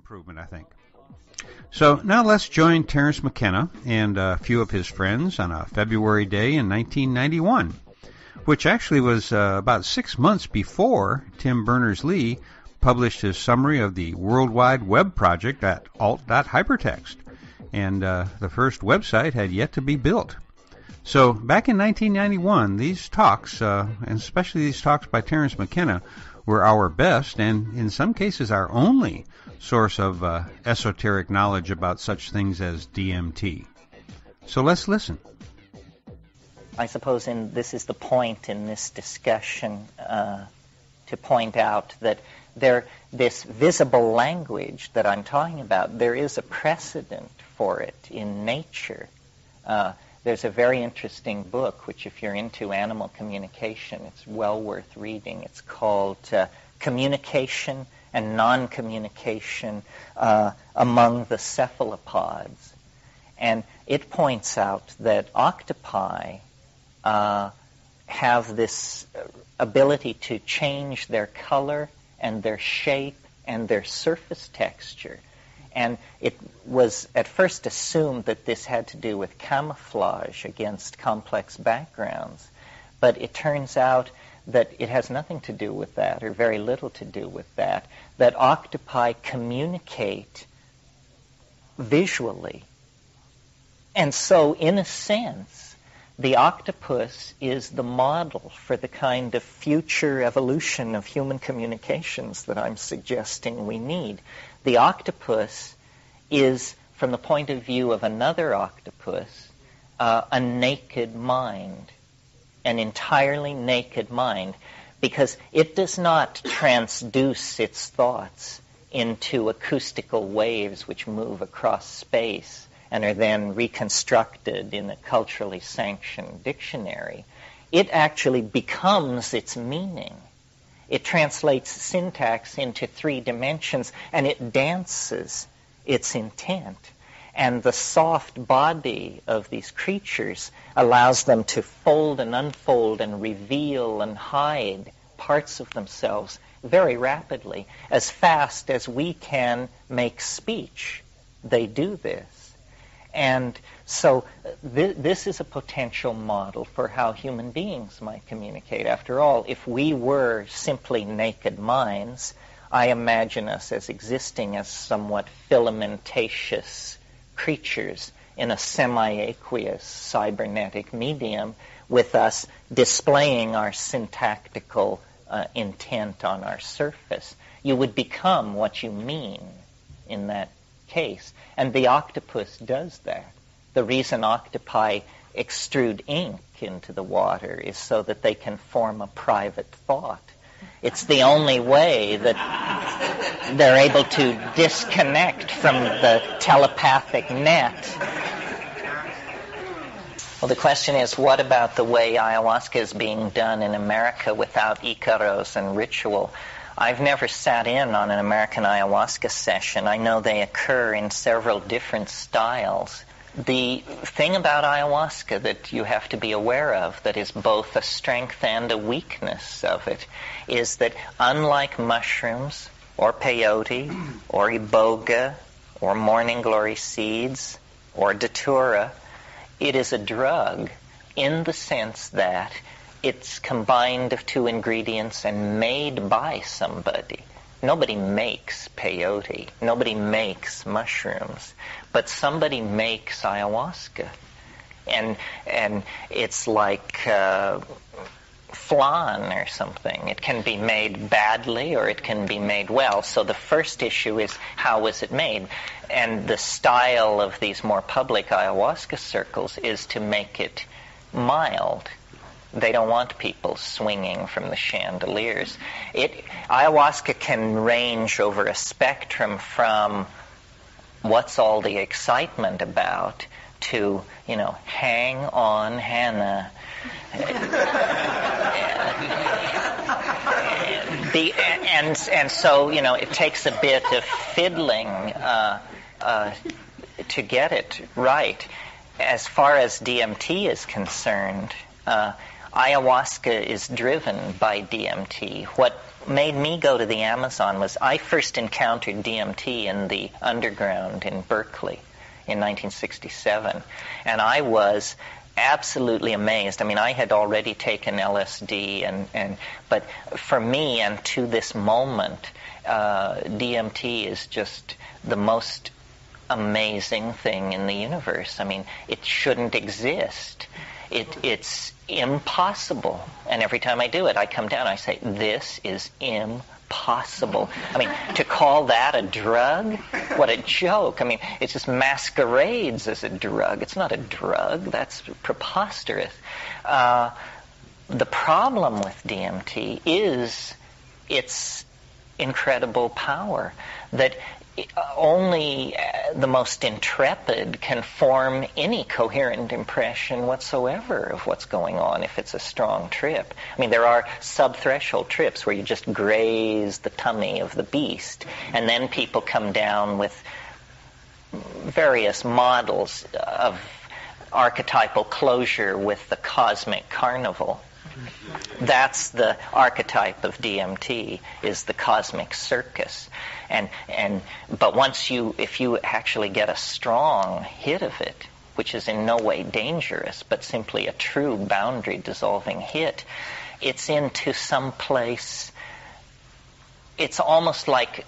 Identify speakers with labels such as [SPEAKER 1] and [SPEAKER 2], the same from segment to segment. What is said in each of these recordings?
[SPEAKER 1] improvement, I think. So now let's join Terence McKenna and a few of his friends on a February day in 1991, which actually was about 6 months before Tim Berners-Lee published his summary of the World Wide Web project at alt.hypertext, and the first website had yet to be built. So back in 1991, these talks, and especially these talks by Terence McKenna, were our best and in some cases our only source of esoteric knowledge about such things as DMT. So let's listen.
[SPEAKER 2] I suppose this is the point in this discussion to point out that this visible language that I'm talking about, there is a precedent for it in nature. There's a very interesting book, which if you're into animal communication, it's well worth reading. It's called Communication and Non-Communication Among the Cephalopods. And it points out that octopi have this ability to change their color and their shape and their surface texture. And it was at first assumed that this had to do with camouflage against complex backgrounds. But it turns out that it has nothing to do with that, or very little to do with that, that octopi communicate visually. And so, in a sense, the octopus is the model for the kind of future evolution of human communications that I'm suggesting we need. The octopus is, from the point of view of another octopus, a naked mind, an entirely naked mind, because it does not transduce its thoughts into acoustical waves which move across space and are then reconstructed in a culturally sanctioned dictionary. It actually becomes its meaning. It translates syntax into 3 dimensions, and it dances its intent. And the soft body of these creatures allows them to fold and unfold and reveal and hide parts of themselves very rapidly. As fast as we can make speech, they do this. And so this is a potential model for how human beings might communicate. After all, if we were simply naked minds, I imagine us as existing as somewhat filamentaceous creatures in a semi-aqueous cybernetic medium, with us displaying our syntactical intent on our surface. You would become what you mean in that case. And the octopus does that. The reason octopi extrude ink into the water is so that they can form a private thought. It's the only way that they're able to disconnect from the telepathic net. Well, the question is, what about the way ayahuasca is being done in America without icaros and ritual? I've never sat in on an American ayahuasca session. I know they occur in several different styles. The thing about ayahuasca that you have to be aware of, that is both a strength and a weakness of it, is that unlike mushrooms or peyote or iboga or morning glory seeds or datura, it is a drug in the sense that it's combined of 2 ingredients and made by somebody. Nobody makes peyote. Nobody makes mushrooms. But somebody makes ayahuasca. And it's like flan or something. It can be made badly or it can be made well. So the first issue is, how was it made? And the style of these more public ayahuasca circles is to make it mild. They don't want people swinging from the chandeliers. Ayahuasca can range over a spectrum from what's all the excitement about to, hang on, Hannah. And so, it takes a bit of fiddling to get it right. As far as DMT is concerned, ayahuasca is driven by DMT. What made me go to the Amazon was I first encountered DMT in the underground in Berkeley in 1967, and I was absolutely amazed. I mean, I had already taken LSD, but for me and to this moment, DMT is just the most amazing thing in the universe. I mean, it shouldn't exist. It's impossible. And every time I do it, I come down and I say, this is impossible. I mean, to call that a drug? What a joke. I mean, it just masquerades as a drug. It's not a drug. That's preposterous. The problem with DMT is its incredible power, that only the most intrepid can form any coherent impression whatsoever of what's going on if it's a strong trip. I mean, there are sub-threshold trips where you just graze the tummy of the beast, and then people come down with various models of archetypal closure with the cosmic carnival. That's the archetype of DMT, is the cosmic circus. But if you actually get a strong hit of it, which is in no way dangerous, but simply a true boundary dissolving hit, it's into some place. It's almost like,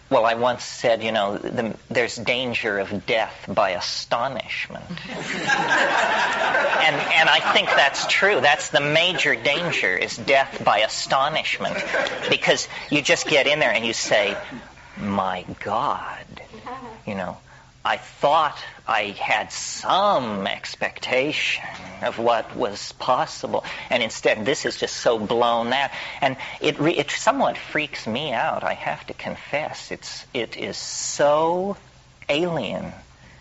[SPEAKER 2] well, I once said, there's danger of death by astonishment. And I think that's true. That's the major danger, is death by astonishment. Because you just get in there and you say, my God, I thought I had some expectation of what was possible, and instead this is just so blown out. And it somewhat freaks me out, I have to confess. It is so alien,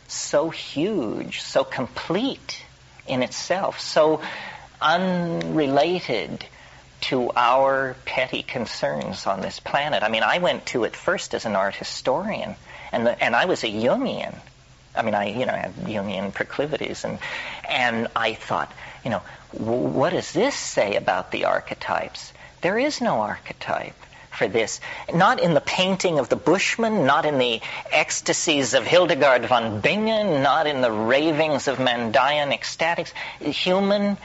[SPEAKER 2] so huge, so complete in itself, so unrelated to our petty concerns on this planet. I mean, I went to it first as an art historian, and I was a Jungian. I mean, I had Jungian proclivities, and I thought, what does this say about the archetypes? There is no archetype for this. Not in the painting of the Bushman, not in the ecstasies of Hildegard von Bingen, not in the ravings of Mandaean ecstatics. Human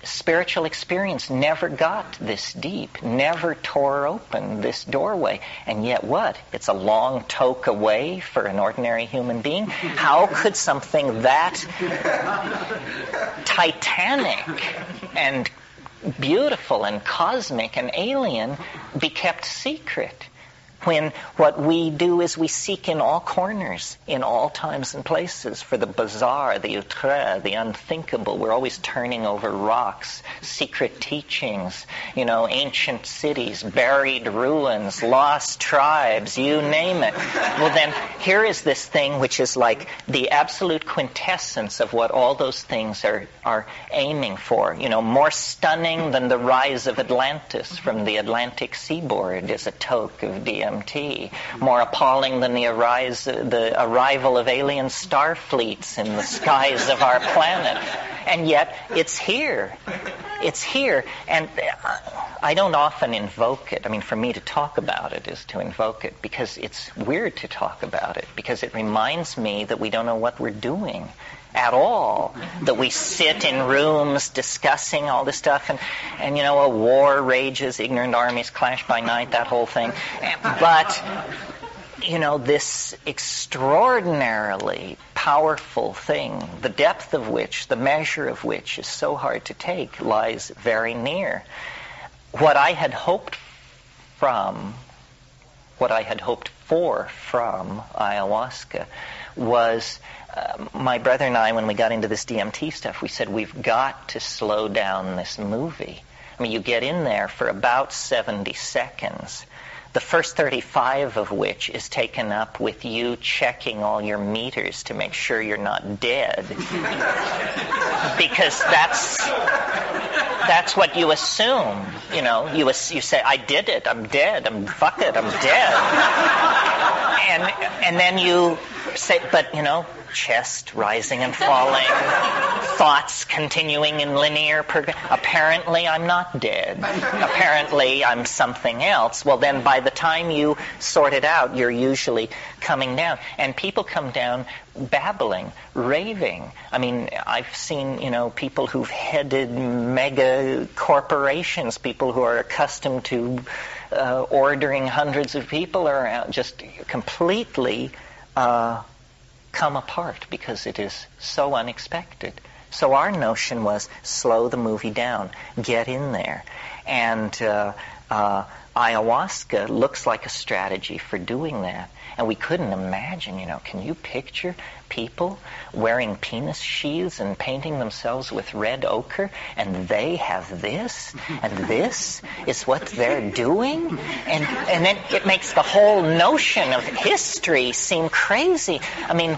[SPEAKER 2] spiritual experience never got this deep, never tore open this doorway. And yet what? It's a long toke away for an ordinary human being? How could something that titanic and beautiful and cosmic and alien be kept secret, when what we do is we seek in all corners, in all times and places, for the bizarre, the outre, the unthinkable? We're always turning over rocks, secret teachings, ancient cities, buried ruins, lost tribes, you name it. Well, then, here is this thing which is like the absolute quintessence of what all those things are aiming for. More stunning than the rise of Atlantis from the Atlantic seaboard is a toke of DMT. More appalling than the arrival of alien star fleets in the skies of our planet. And yet, it's here. It's here. And I don't often invoke it. I mean, for me to talk about it is to invoke it, because it's weird to talk about it, because it reminds me that we don't know what we're doing at all, that we sit in rooms discussing all this stuff, and a war rages, ignorant armies clash by night, that whole thing. But this extraordinarily powerful thing, the depth of which, the measure of which is so hard to take, lies very near. What I had hoped for from ayahuasca was, my brother and I, when we got into this DMT stuff, we said, we've got to slow down this movie. I mean, you get in there for about 70 seconds, the first 35 of which is taken up with you checking all your meters to make sure you're not dead. Because that's what you assume. You say, I did it, I'm dead, fuck it, I'm dead. And then you But, chest rising and falling, thoughts continuing in linear apparently I'm not dead. Apparently I'm something else. Well, then by the time you sort it out, you're usually coming down. And people come down babbling, raving. I mean, I've seen, people who've headed mega corporations, people who are accustomed to ordering hundreds of people around, just completely come apart because it is so unexpected. So our notion was slow the movie down, get in there. And ayahuasca looks like a strategy for doing that. And we couldn't imagine, can you picture people wearing penis sheaths and painting themselves with red ochre, and they have this, and this is what they're doing? And then it makes the whole notion of history seem crazy. I mean,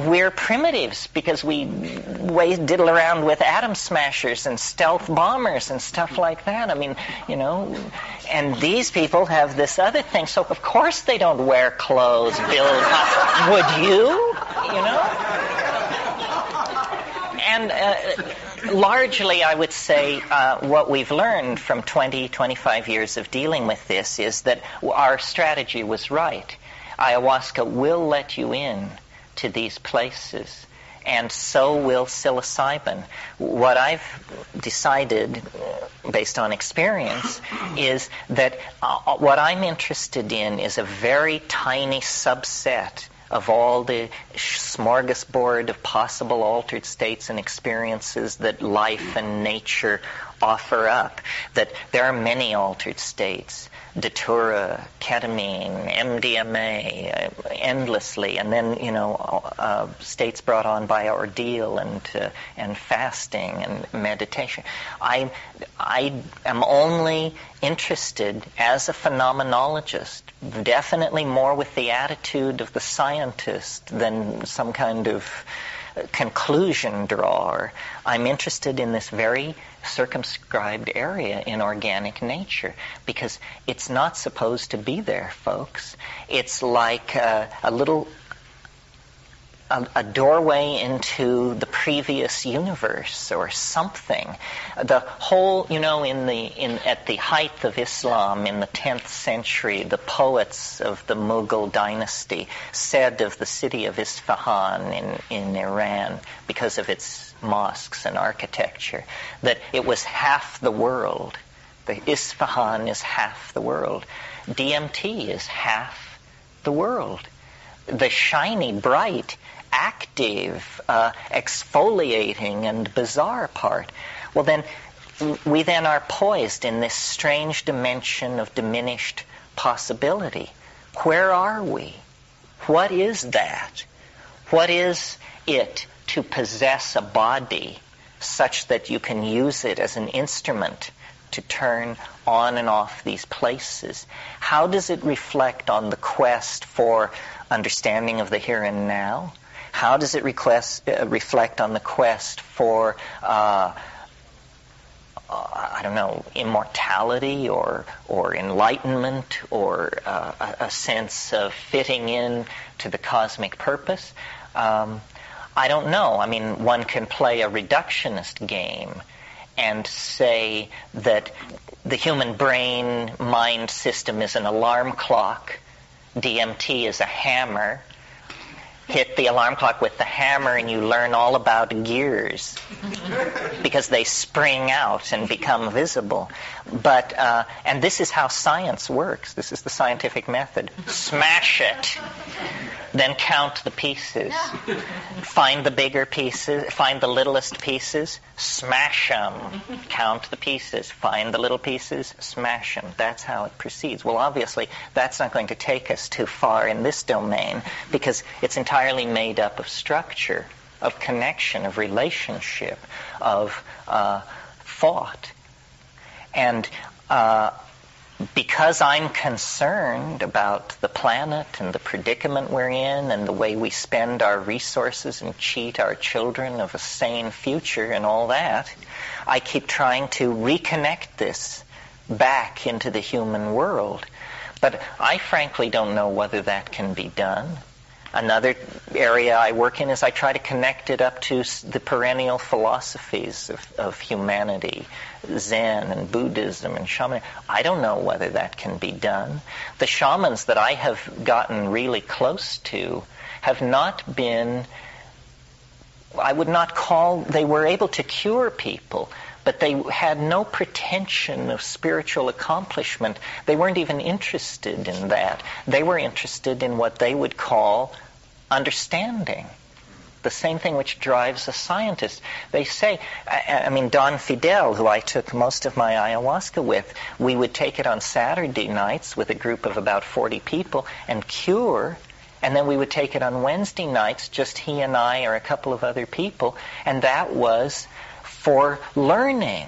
[SPEAKER 2] we're primitives because we diddle around with atom smashers and stealth bombers and stuff like that. I mean, and these people have this other thing, so of course they don't wear clothes, build up. Would you? And largely, I would say, what we've learned from 20, 25 years of dealing with this is that our strategy was right. Ayahuasca will let you in to these places, and so will psilocybin. What I've decided, based on experience, is that what I'm interested in is a very tiny subset of all the smorgasbord of possible altered states and experiences that life and nature offer up. That there are many altered states. Datura, ketamine, MDMA, endlessly, and then states brought on by ordeal and fasting and meditation. I am only interested as a phenomenologist, definitely more with the attitude of the scientist than some kind of conclusion drawer. I'm interested in this very circumscribed area in organic nature because it's not supposed to be there, folks. It's like a doorway into the previous universe or something. The whole, at the height of Islam in the 10th century, the poets of the Mughal dynasty said of the city of Isfahan in Iran, because of its mosques and architecture, that it was half the world. The Isfahan is half the world. DMT is half the world. The shiny, bright, active, exfoliating and bizarre part. Well, then we then are poised in this strange dimension of diminished possibility. Where are we? What is that? What is it to possess a body such that you can use it as an instrument to turn on and off these places? How does it reflect on the quest for understanding of the here and now? How does it reflect on the quest for, immortality or enlightenment or a sense of fitting in to the cosmic purpose? I don't know. I mean, one can play a reductionist game and say that the human brain mind system is an alarm clock, DMT is a hammer. Hit the alarm clock with the hammer and you learn all about gears because they spring out and become visible. But and this is how science works. This is the scientific method. Smash it. Then count the pieces. Find the bigger pieces. Find the littlest pieces. Smash them. Count the pieces. Find the little pieces. Smash them. That's how it proceeds. Well, obviously, that's not going to take us too far in this domain because it's entirely made up of structure, of connection, of relationship, of thought. And because I'm concerned about the planet and the predicament we're in and the way we spend our resources and cheat our children of a sane future and all that, I keep trying to reconnect this back into the human world. But I frankly don't know whether that can be done. Another area I work in is I try to connect it up to the perennial philosophies of humanity, Zen and Buddhism and shamanism. I don't know whether that can be done. The shamans that I have gotten really close to have not been, I would not call, they were able to cure people, but they had no pretension of spiritual accomplishment. They weren't even interested in that. They were interested in what they would call understanding. The same thing which drives a scientist. They say, I mean, Don Fidel, who I took most of my ayahuasca with, we would take it on Saturday nights with a group of about 40 people and cure, and then we would take it on Wednesday nights, just he and I or a couple of other people, and that was for learning.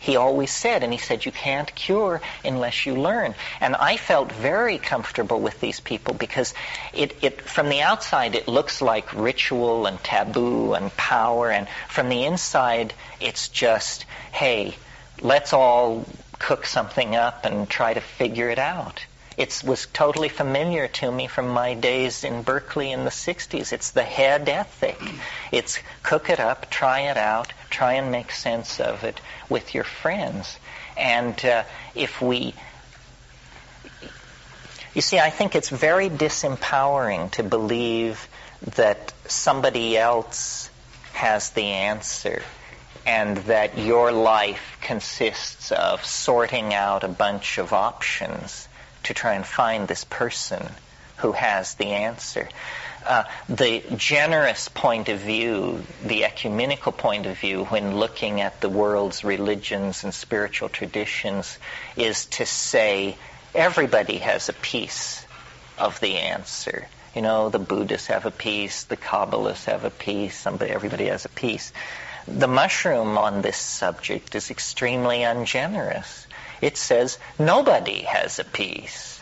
[SPEAKER 2] He always said, and he said, you can't cure unless you learn. And I felt very comfortable with these people because it from the outside it looks like ritual and taboo and power, and from the inside it's just, hey, let's all cook something up and try to figure it out. It was totally familiar to me from my days in Berkeley in the 60s. It's the head ethic. It's cook it up, try it out, try and make sense of it with your friends. And if we... You see, I think it's very disempowering to believe that somebody else has the answer and that your life consists of sorting out a bunch of options to try and find this person who has the answer. The generous point of view, the ecumenical point of view when looking at the world's religions and spiritual traditions is to say everybody has a piece of the answer. You know, the Buddhists have a piece, the Kabbalists have a piece, everybody has a piece. The mushroom on this subject is extremely ungenerous. It says nobody has a piece.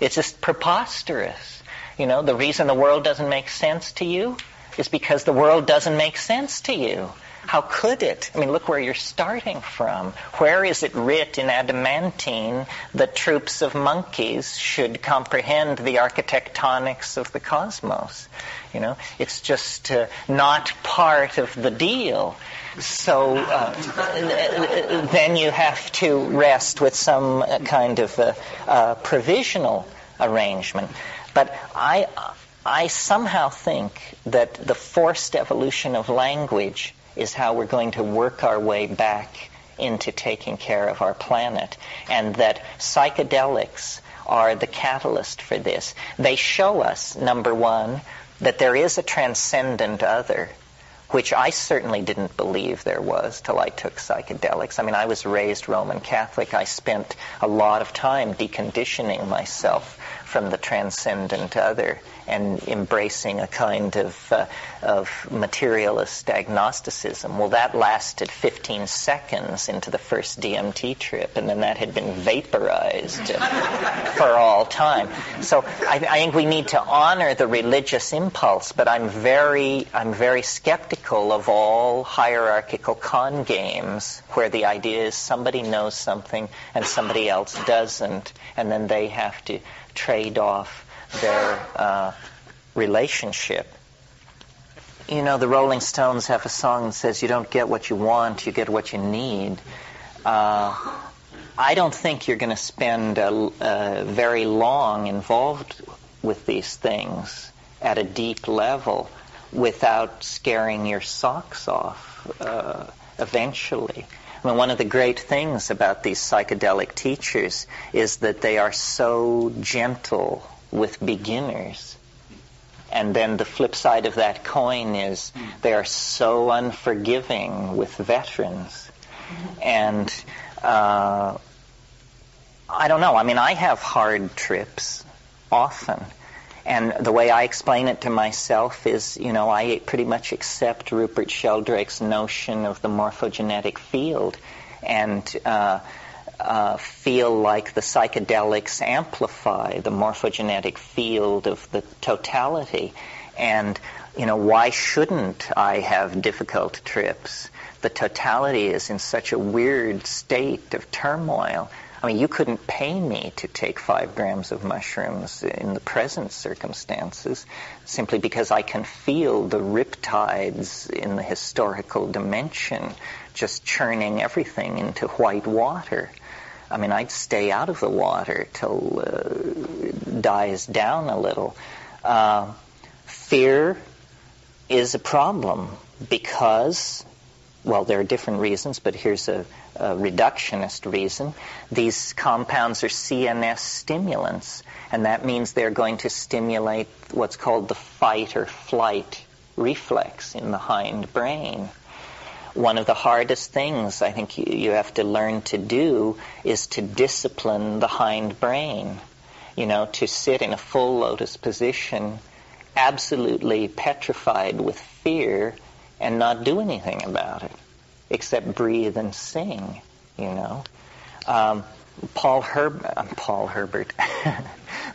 [SPEAKER 2] It's just preposterous. You know, the reason the world doesn't make sense to you is because the world doesn't make sense to you. How could it? I mean, look where you're starting from. Where is it writ in adamantine that troops of monkeys should comprehend the architectonics of the cosmos? You know, it's just not part of the deal. So then you have to rest with some kind of provisional arrangement. But I somehow think that the forced evolution of language is how we're going to work our way back into taking care of our planet, and that psychedelics are the catalyst for this. They show us, number one, that there is a transcendent other, which I certainly didn't believe there was till I took psychedelics. I mean, I was raised Roman Catholic. I spent a lot of time deconditioning myself from the transcendent other and embracing a kind of materialist agnosticism. Well, that lasted 15 seconds into the first DMT trip, and then that had been vaporized for all time. So I think we need to honor the religious impulse, but I'm very skeptical of all hierarchical con games where the idea is somebody knows something and somebody else doesn't, and then they have to trade off their relationship. You know, the Rolling Stones have a song that says, you don't get what you want, you get what you need. I don't think you're going to spend very long involved with these things at a deep level without scaring your socks off eventually. I mean, one of the great things about these psychedelic teachers is that they are so gentle with beginners. And then the flip side of that coin is they are so unforgiving with veterans. And I don't know. I mean, I have hard trips often. And the way I explain it to myself is, you know, I pretty much accept Rupert Sheldrake's notion of the morphogenetic field and feel like the psychedelics amplify the morphogenetic field of the totality. And, you know, why shouldn't I have difficult trips? The totality is in such a weird state of turmoil. I mean, you couldn't pay me to take 5 grams of mushrooms in the present circumstances, simply because I can feel the riptides in the historical dimension just churning everything into white water. I mean, I'd stay out of the water till it dies down a little. Fear is a problem because, well, there are different reasons, but here's a reductionist reason. These compounds are CNS stimulants, and that means they're going to stimulate what's called the fight or flight reflex in the hind brain. One of the hardest things I think you have to learn to do is to discipline the hind brain. You know, to sit in a full lotus position, absolutely petrified with fear, and not do anything about it, except breathe and sing, you know. Paul Herbert,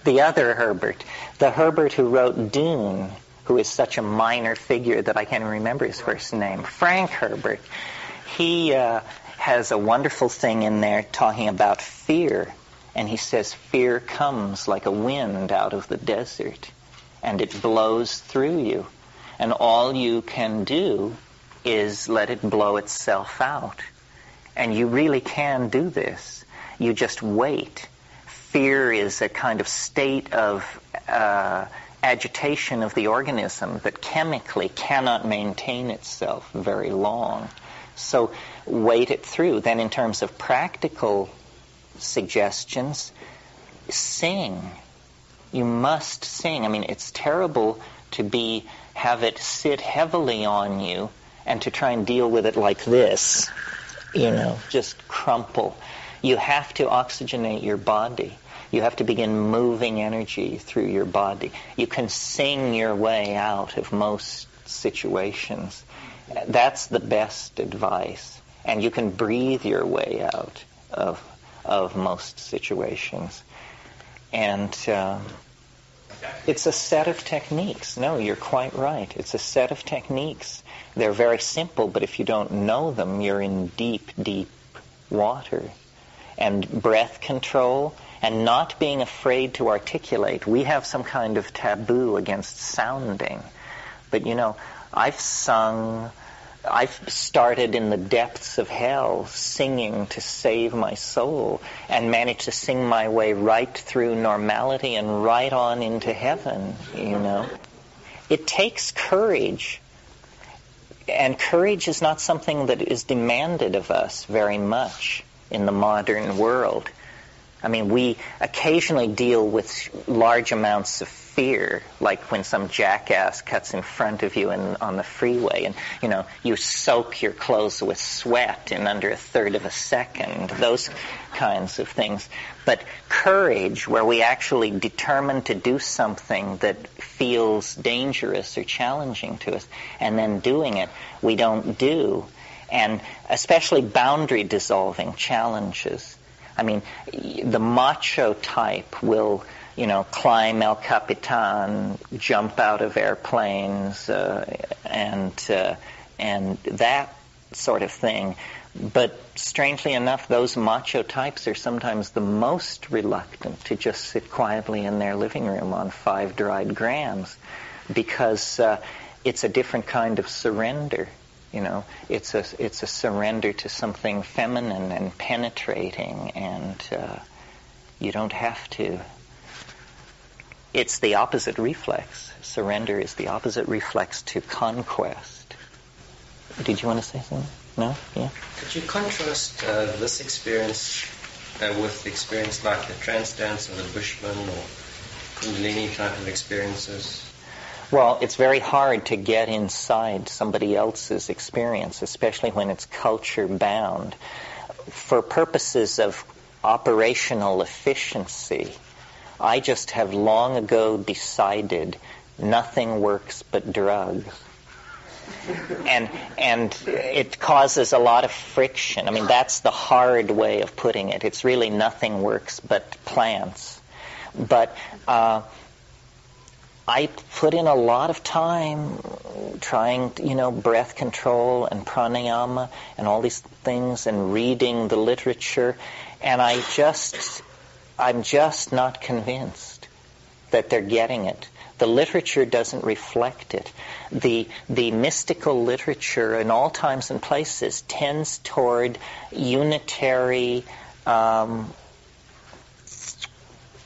[SPEAKER 2] the other Herbert, the Herbert who wrote Dune, who is such a minor figure that I can't even remember his first name, Frank Herbert, he has a wonderful thing in there talking about fear, and he says fear comes like a wind out of the desert, and it blows through you, and all you can do is let it blow itself out. And you really can do this. You just wait. Fear is a kind of state of agitation of the organism that chemically cannot maintain itself very long. So wait it through. Then in terms of practical suggestions, sing. You must sing. I mean, it's terrible to have it sit heavily on you and to try and deal with it like this, you know, just crumple. You have to oxygenate your body. You have to begin moving energy through your body. You can sing your way out of most situations. That's the best advice. And you can breathe your way out of most situations. And it's a set of techniques. No, you're quite right. It's a set of techniques. They're very simple, but if you don't know them, you're in deep, deep water. And breath control and not being afraid to articulate. We have some kind of taboo against sounding. But, you know, I've started in the depths of hell singing to save my soul and managed to sing my way right through normality and right on into heaven, you know. It takes courage, and courage is not something that is demanded of us very much in the modern world. I mean, we occasionally deal with large amounts of fear, like when some jackass cuts in front of you on the freeway, and, you know, you soak your clothes with sweat in under a third of a second, those kinds of things. But courage, where we actually determine to do something that feels dangerous or challenging to us, and then doing it, we don't do. And especially boundary-dissolving challenges. I mean, the macho type will, you know, climb El Capitan, jump out of airplanes, and that sort of thing. But strangely enough, those macho types are sometimes the most reluctant to just sit quietly in their living room on 5 dried grams, because it's a different kind of surrender. You know, it's a surrender to something feminine and penetrating, and you don't have to. It's the opposite reflex. Surrender is the opposite reflex to conquest. Did you want to say something? No? Yeah?
[SPEAKER 3] Could you contrast this experience with experience like the trance dance or the Bushman or Kundalini type of experiences?
[SPEAKER 2] Well, it's very hard to get inside somebody else's experience, especially when it's culture-bound. For purposes of operational efficiency, I just have long ago decided nothing works but drugs. And it causes a lot of friction. I mean, that's the hard way of putting it. It's really nothing works but plants. But I put in a lot of time trying, breath control and pranayama and all these things and reading the literature, and I'm just not convinced that they're getting it. The literature doesn't reflect it. The mystical literature in all times and places tends toward unitary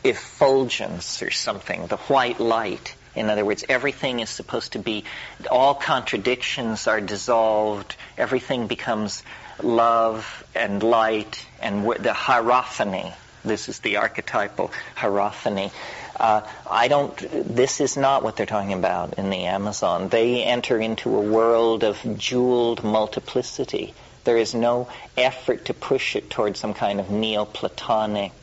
[SPEAKER 2] effulgence or something, the white light. In other words, everything is supposed to be, all contradictions are dissolved, everything becomes love and light, and the hierophany. This is the archetypal hierophany. This is not what they're talking about in the Amazon. They enter into a world of jeweled multiplicity. There is no effort to push it towards some kind of Neoplatonic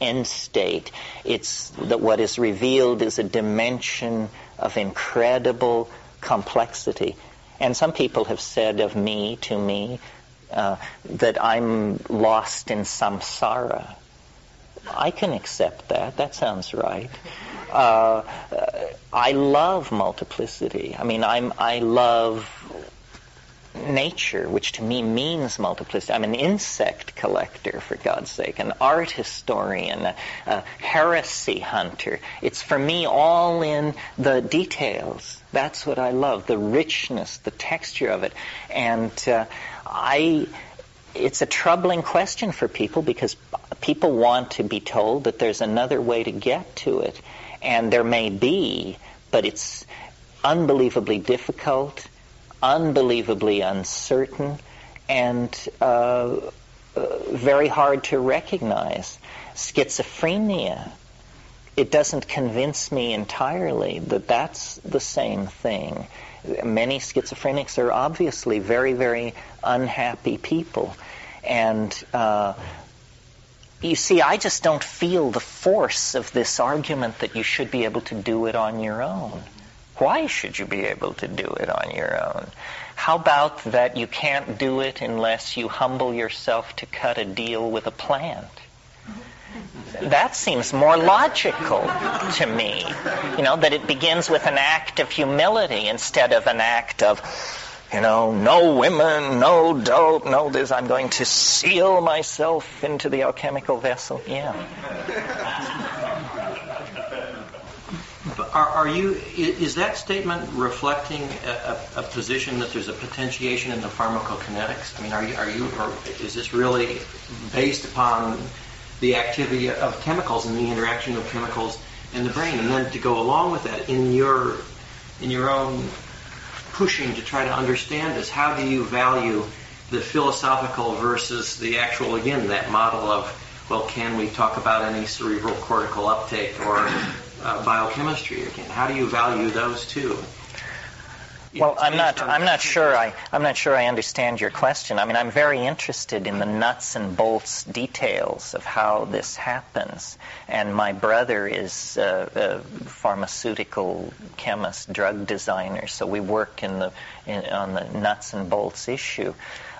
[SPEAKER 2] end state. It's that what is revealed is a dimension of incredible complexity. And some people have said to me, that I'm lost in samsara. I can accept that. That sounds right. I love multiplicity. I love nature, which to me means multiplicity. I'm an insect collector, for God's sake, an art historian, a heresy hunter. It's for me all in the details. That's what I love, the richness, the texture of it. And it's a troubling question for people because people want to be told that there's another way to get to it. And there may be, but it's unbelievably difficult, unbelievably uncertain, and very hard to recognize. Schizophrenia, it doesn't convince me entirely that that's the same thing. Many schizophrenics are obviously very, very unhappy people. And you see, I just don't feel the force of this argument that you should be able to do it on your own. Why should you be able to do it on your own? How about that you can't do it unless you humble yourself to cut a deal with a plant? That seems more logical to me. That it begins with an act of humility instead of an act of, no women, no dope, no this. I'm going to seal myself into the alchemical vessel. Yeah.
[SPEAKER 4] Is that statement reflecting a position that there's a potentiation in the pharmacokinetics? Or is this really based upon the activity of chemicals and the interaction of chemicals in the brain? And then to go along with that, in your own pushing to try to understand this, how do you value the philosophical versus the actual, again, that model of, well, can we talk about any cerebral cortical uptake or biochemistry again? How do you value those two?
[SPEAKER 2] Well, I'm not sure I understand your question. I'm very interested in the nuts and bolts details of how this happens. And my brother is a pharmaceutical chemist, drug designer, so we work on the nuts and bolts issue.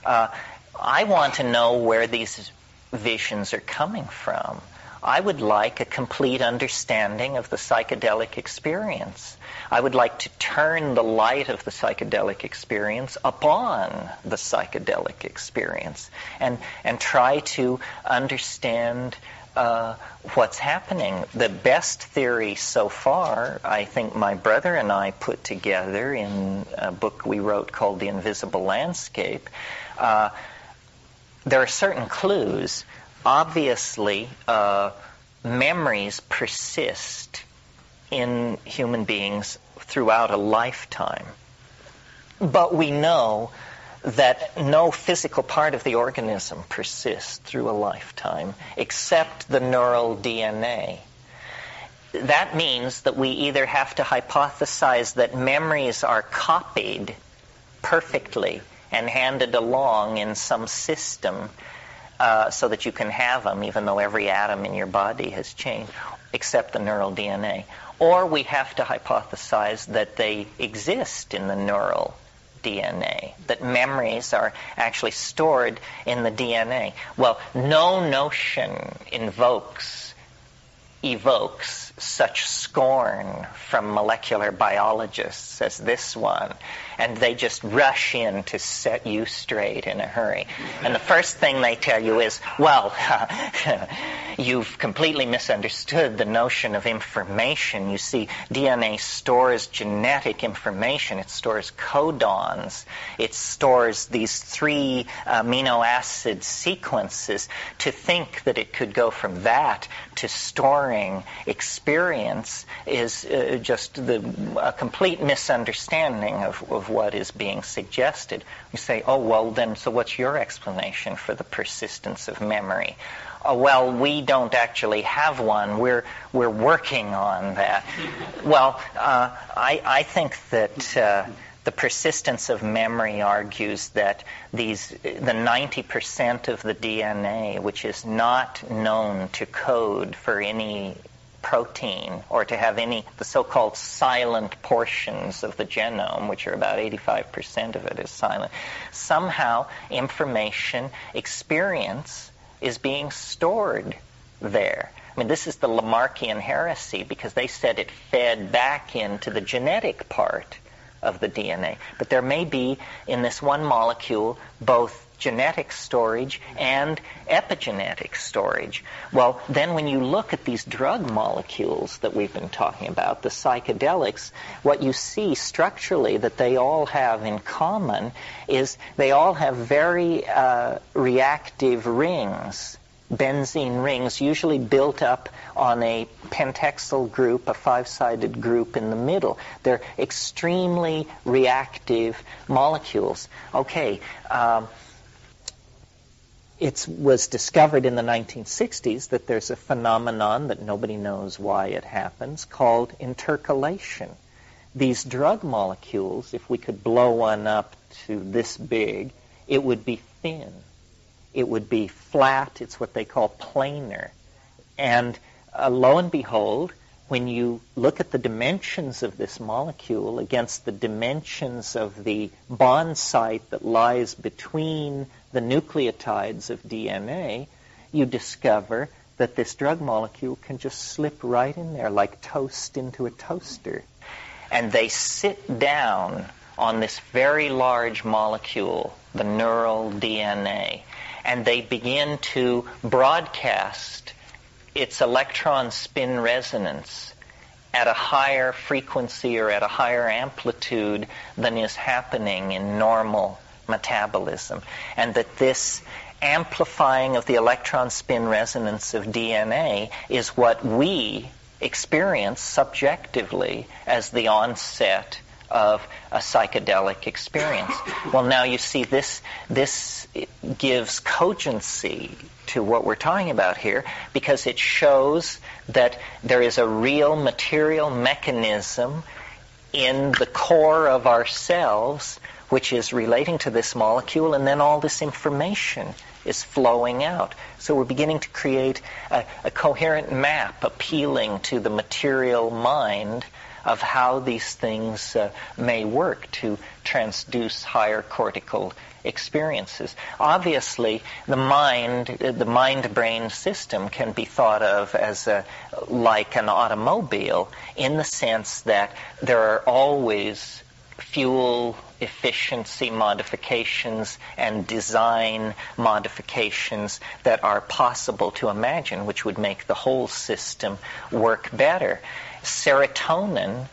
[SPEAKER 2] I want to know where these visions are coming from. I would like a complete understanding of the psychedelic experience. I would like to turn the light of the psychedelic experience upon the psychedelic experience and try to understand what's happening. The best theory so far, I think my brother and I put together in a book we wrote called The Invisible Landscape. There are certain clues. Obviously, memories persist in human beings throughout a lifetime. But we know that no physical part of the organism persists through a lifetime except the neural DNA. That means that we either have to hypothesize that memories are copied perfectly and handed along in some system so that you can have them, even though every atom in your body has changed, except the neural DNA. Or we have to hypothesize that they exist in the neural DNA, that memories are actually stored in the DNA. Well, no notion evokes such scorn from molecular biologists as this one, and they just rush in to set you straight in a hurry. And the first thing they tell you is, well, you've completely misunderstood the notion of information. You see, DNA stores genetic information. It stores codons. It stores these 3 amino acid sequences. To think that it could go from that to storing experience is just a complete misunderstanding of what is being suggested. We say, oh, well, then, so what's your explanation for the persistence of memory? Oh, well, we don't actually have one. We're working on that. Well, I think that the persistence of memory argues that the 90% of the DNA, which is not known to code for any protein or to have any, the so-called silent portions of the genome, which are about 85% of it is silent, somehow information, experience is being stored there. I mean, this is the Lamarckian heresy, because they said it fed back into the genetic part of the DNA. But there may be, in this one molecule, both genetic storage and epigenetic storage. Well, then when you look at these drug molecules that we've been talking about, the psychedelics, what you see structurally that they all have in common is they all have very reactive rings, benzene rings, usually built up on a pentexyl group, a 5-sided group in the middle. They're extremely reactive molecules. Okay, it was discovered in the 1960s that there's a phenomenon that nobody knows why it happens called intercalation. These drug molecules, if we could blow one up to this big, it would be thin. It would be flat. It's what they call planar. And lo and behold, when you look at the dimensions of this molecule against the dimensions of the bond site that lies between the nucleotides of DNA, you discover that this drug molecule can just slip right in there like toast into a toaster. And they sit down on this very large molecule, the neural DNA, and they begin to broadcast its electron spin resonance at a higher frequency or at a higher amplitude than is happening in normal metabolism. And that this amplifying of the electron spin resonance of DNA is what we experience subjectively as the onset of a psychedelic experience. Well, now you see this gives cogency to what we're talking about here, because it shows that there is a real material mechanism in the core of ourselves which is relating to this molecule, and then all this information is flowing out. So we're beginning to create a coherent map appealing to the material mind of how these things may work to transduce higher cortical experiences. Obviously, the mind-brain system can be thought of as like an automobile, in the sense that there are always fuel efficiency modifications and design modifications that are possible to imagine, which would make the whole system work better. Serotonin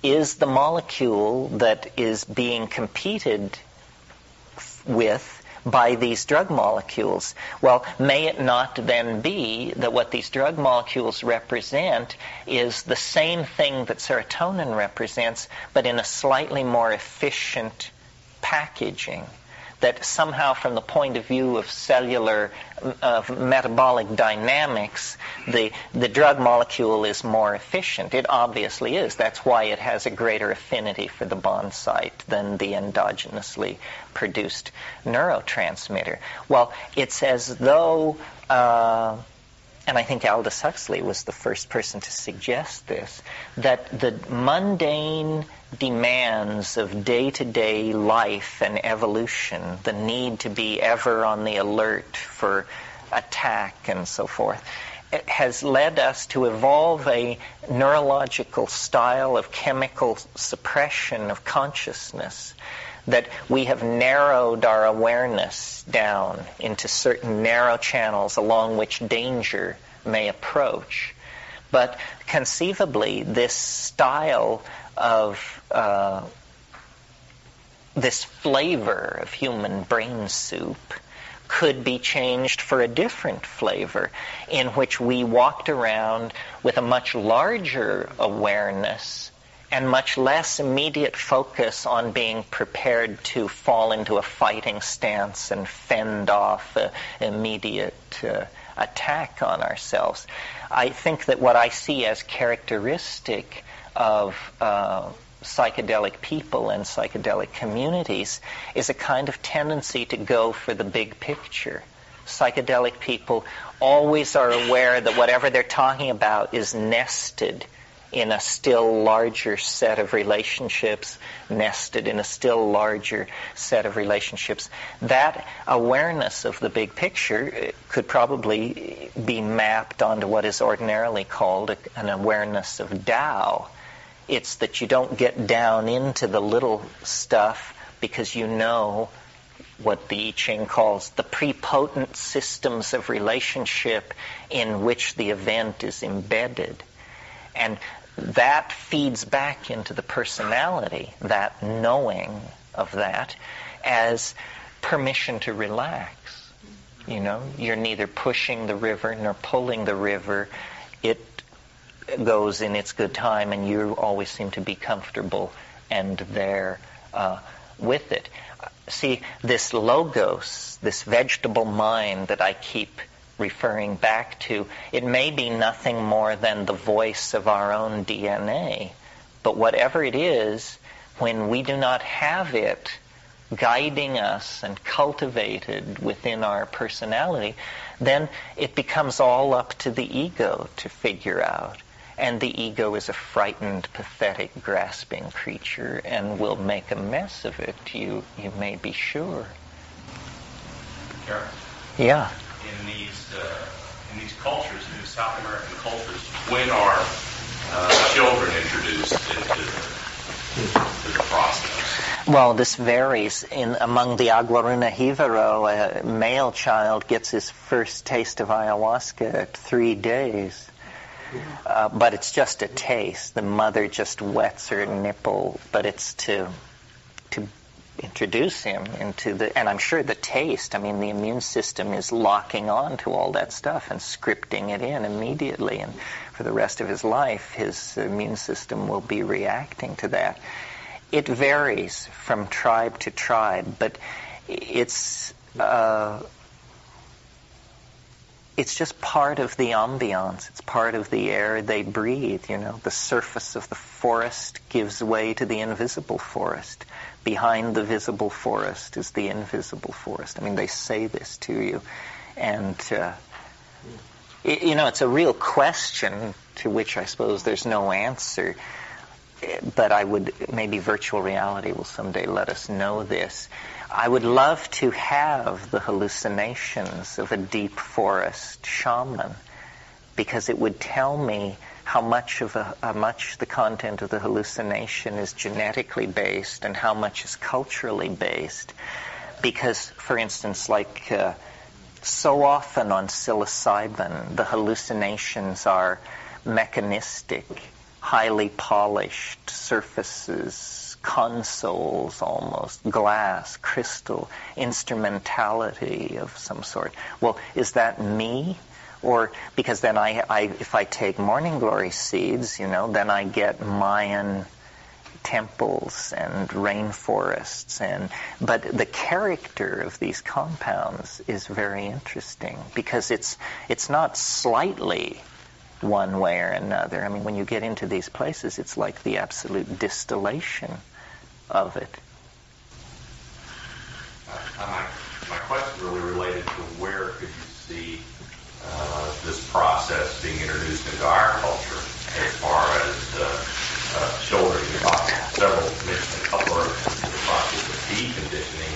[SPEAKER 2] is the molecule that is being competed with by these drug molecules. Well, may it not then be that what these drug molecules represent is the same thing that serotonin represents, but in a slightly more efficient packaging? That somehow, from the point of view of metabolic dynamics, the drug molecule is more efficient. It obviously is. That's why it has a greater affinity for the bond site than the endogenously produced neurotransmitter. Well, it's as though, and I think Aldous Huxley was the first person to suggest this, that the mundane demands of day-to-day life and evolution, the need to be ever on the alert for attack and so forth, has led us to evolve a neurological style of chemical suppression of consciousness, that we have narrowed our awareness down into certain narrow channels along which danger may approach. But conceivably, this style of this flavor of human brain soup could be changed for a different flavor in which we walked around with a much larger awareness and much less immediate focus on being prepared to fall into a fighting stance and fend off an immediate attack on ourselves. I think that what I see as characteristic of psychedelic people and psychedelic communities is a kind of tendency to go for the big picture. Psychedelic people always are aware that whatever they're talking about is nested in a still larger set of relationships, nested in a still larger set of relationships. That awareness of the big picture could probably be mapped onto what is ordinarily called an awareness of Tao. It's that you don't get down into the little stuff because you know what the I Ching calls the prepotent systems of relationship in which the event is embedded. And that feeds back into the personality, that knowing of that, as permission to relax. You know, you're neither pushing the river nor pulling the river. It goes in its good time, and you always seem to be comfortable and there with it. See, this logos, this vegetable mind that I keep referring back to, it may be nothing more than the voice of our own DNA. But whatever it is, when we do not have it guiding us and cultivated within our personality, then it becomes all up to the ego to figure out. And the ego is a frightened, pathetic, grasping creature and will make a mess of it, you may be sure.
[SPEAKER 5] Terence?
[SPEAKER 2] Yeah.
[SPEAKER 5] In these cultures, in these South American cultures, when are children introduced into the process?
[SPEAKER 2] Well, this varies. Among the Aguaruna Jivaro, a male child gets his first taste of ayahuasca at 3 days. But it's just a taste. The mother just wets her nipple, but it's to introduce him into the, and I'm sure the taste, I mean, the immune system is locking on to all that stuff and scripting it in immediately, and for the rest of his life, his immune system will be reacting to that. It varies from tribe to tribe, but it's just part of the ambiance. It's part of the air they breathe, you know. The surface of the forest gives way to the invisible forest. Behind the visible forest is the invisible forest. I mean, they say this to you. And, it's a real question to which I suppose there's no answer. But maybe virtual reality will someday let us know this. I would love to have the hallucinations of a deep forest shaman, because it would tell me how much the content of the hallucination is genetically based and how much is culturally based. Because, for instance, like so often on psilocybin, the hallucinations are mechanistic, highly polished surfaces, consoles almost, glass, crystal, instrumentality of some sort. Well, is that me? Or because then if I take morning glory seeds, then I get Mayan temples and rainforests, but the character of these compounds is very interesting because it's not slightly one way or another. I mean, when you get into these places, it's like the absolute distillation of it.
[SPEAKER 5] My question really related to where could you see this process being introduced into our culture as far as children. You talked mentioned a couple of the process of deconditioning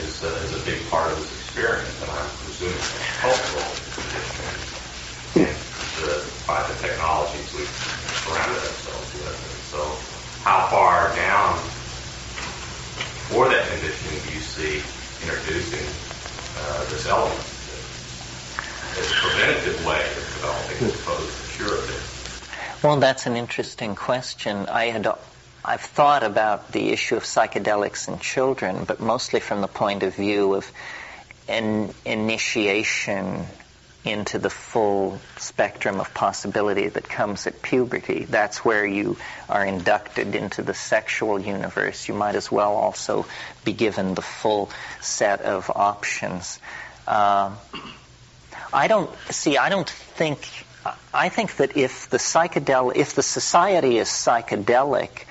[SPEAKER 5] is a big part of this experience, and I'm presuming it's cultural conditioning.
[SPEAKER 2] Well, that's an interesting question. I've thought about the issue of psychedelics in children, but mostly from the point of view of an initiation into the full spectrum of possibility that comes at puberty. That's where you are inducted into the sexual universe. You might as well also be given the full set of options. I think that if the society is psychedelic,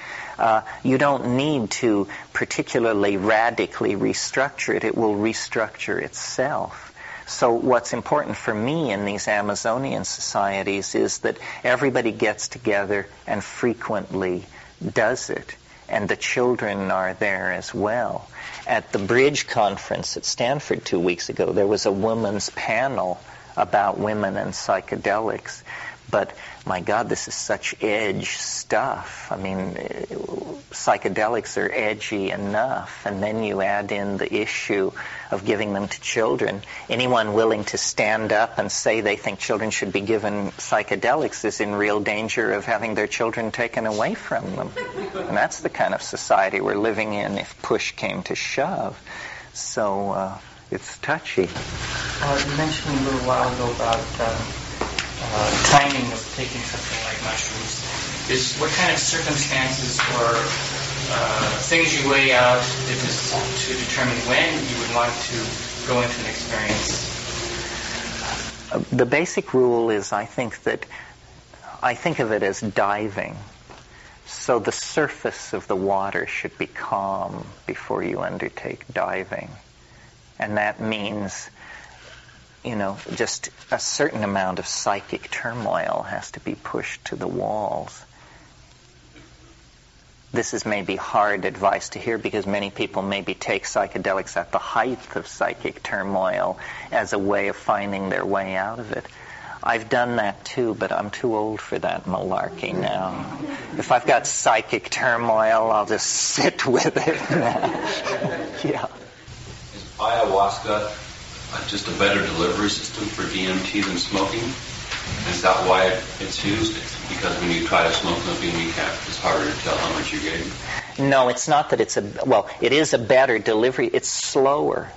[SPEAKER 2] you don't need to particularly radically restructure it. It will restructure itself. So what's important for me in these Amazonian societies is that everybody gets together and frequently does it. And the children are there as well. At the Bridge conference at Stanford 2 weeks ago, there was a women's panel about women and psychedelics. But, my God, this is such edge stuff. I mean, psychedelics are edgy enough. And then you add in the issue of giving them to children. Anyone willing to stand up and say they think children should be given psychedelics is in real danger of having their children taken away from them. And that's the kind of society we're living in if push came to shove. So it's touchy.
[SPEAKER 6] You mentioned a little while ago about timing of taking something like mushrooms. What kind of circumstances or things you weigh out to determine when you would want to go into an experience?
[SPEAKER 2] The basic rule is I think of it as diving. So the surface of the water should be calm before you undertake diving. And that means, just a certain amount of psychic turmoil has to be pushed to the walls. This is maybe hard advice to hear because many people maybe take psychedelics at the height of psychic turmoil as a way of finding their way out of it. I've done that too, but I'm too old for that malarkey now. If I've got psychic turmoil, I'll just sit with it now. Yeah.
[SPEAKER 7] Is ayahuasca just a better delivery system for DMT than smoking? Is that why it's used? Because when you try to smoke something, it's harder to tell how much you're getting?
[SPEAKER 2] No, it's not that it is a better delivery. It's slower.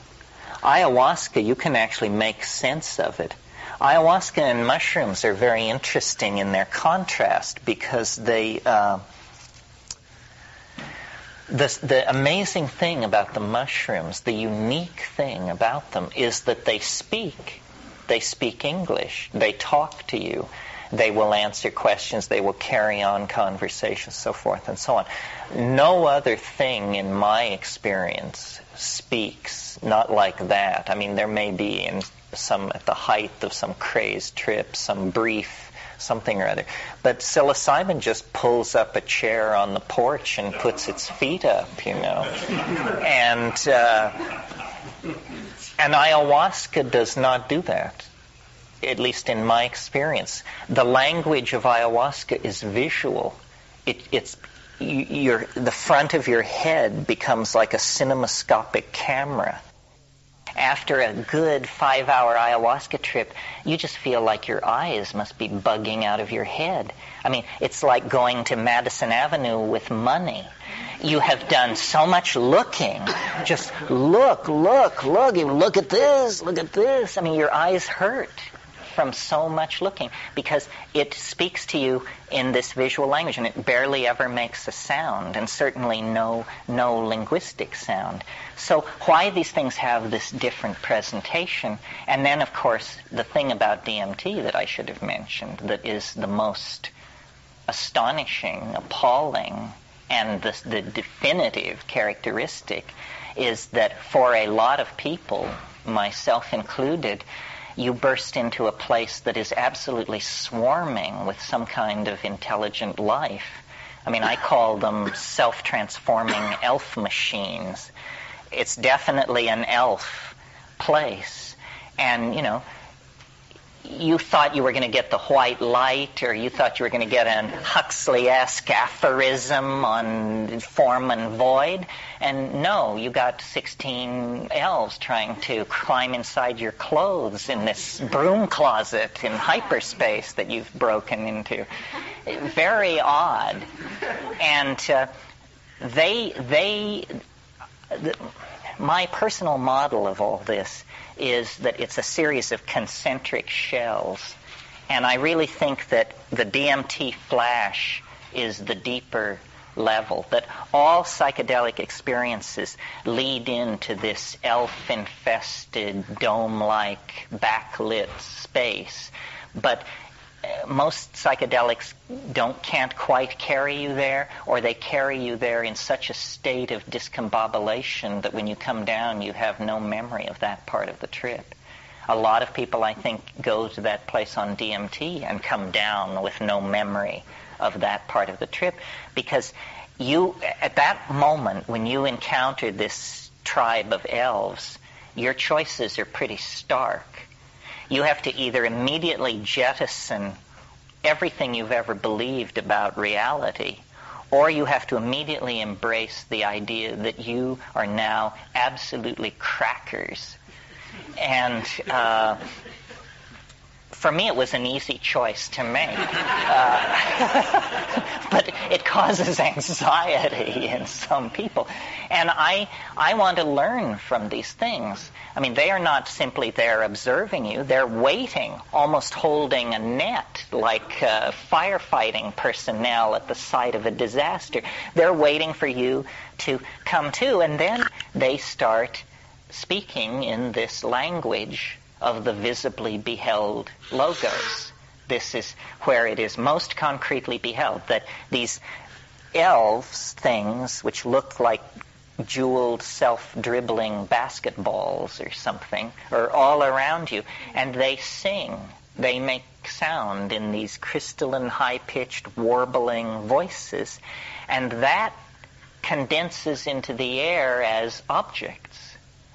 [SPEAKER 2] Ayahuasca, you can actually make sense of it. Ayahuasca and mushrooms are very interesting in their contrast because they... The amazing thing about the mushrooms, the unique thing about them, is that they speak. They speak English. They talk to you. They will answer questions. They will carry on conversations, so forth and so on. No other thing in my experience speaks not like that. I mean, there may be at the height of some crazed trip, some brief something or other. But psilocybin just pulls up a chair on the porch and puts its feet up, And ayahuasca does not do that, at least in my experience. The language of ayahuasca is visual. The front of your head becomes like a cinemascopic camera. After a good 5-hour ayahuasca trip, you just feel like your eyes must be bugging out of your head. I mean, it's like going to Madison Avenue with money. You have done so much looking. Just look at this. I mean, your eyes hurt from so much looking because it speaks to you in this visual language, and it barely ever makes a sound, and certainly no linguistic sound. So why these things have this different presentation? And then, of course, the thing about DMT that I should have mentioned that is the most astonishing, appalling, and the definitive characteristic is that for a lot of people, myself included, you burst into a place that is absolutely swarming with some kind of intelligent life. I mean, I call them self-transforming elf machines. It's definitely an elf place. And, you thought you were going to get the white light, or you thought you were going to get an Huxley-esque aphorism on form and void. And no, you got 16 elves trying to climb inside your clothes in this broom closet in hyperspace that you've broken into. Very odd. And my personal model of all this is that it's a series of concentric shells. And I really think that the DMT flash is the deeper level, that all psychedelic experiences lead into this elf-infested, dome-like, backlit space. But most psychedelics can't quite carry you there, or they carry you there in such a state of discombobulation that when you come down, you have no memory of that part of the trip. A lot of people, I think, go to that place on DMT and come down with no memory of that part of the trip, because you, at that moment, when you encounter this tribe of elves, your choices are pretty stark. You have to either immediately jettison everything you've ever believed about reality, or you have to immediately embrace the idea that you are now absolutely crackers. And for me, it was an easy choice to make. But it causes anxiety in some people. And I want to learn from these things. I mean, they are not simply there observing you. They're waiting, almost holding a net, like firefighting personnel at the site of a disaster. They're waiting for you to come to, and then they start speaking in this language of the visibly beheld logos. This is where it is most concretely beheld, that these elves things, which look like jeweled, self-dribbling basketballs or something, are all around you, and they sing. They make sound in these crystalline, high-pitched, warbling voices, and that condenses into the air as objects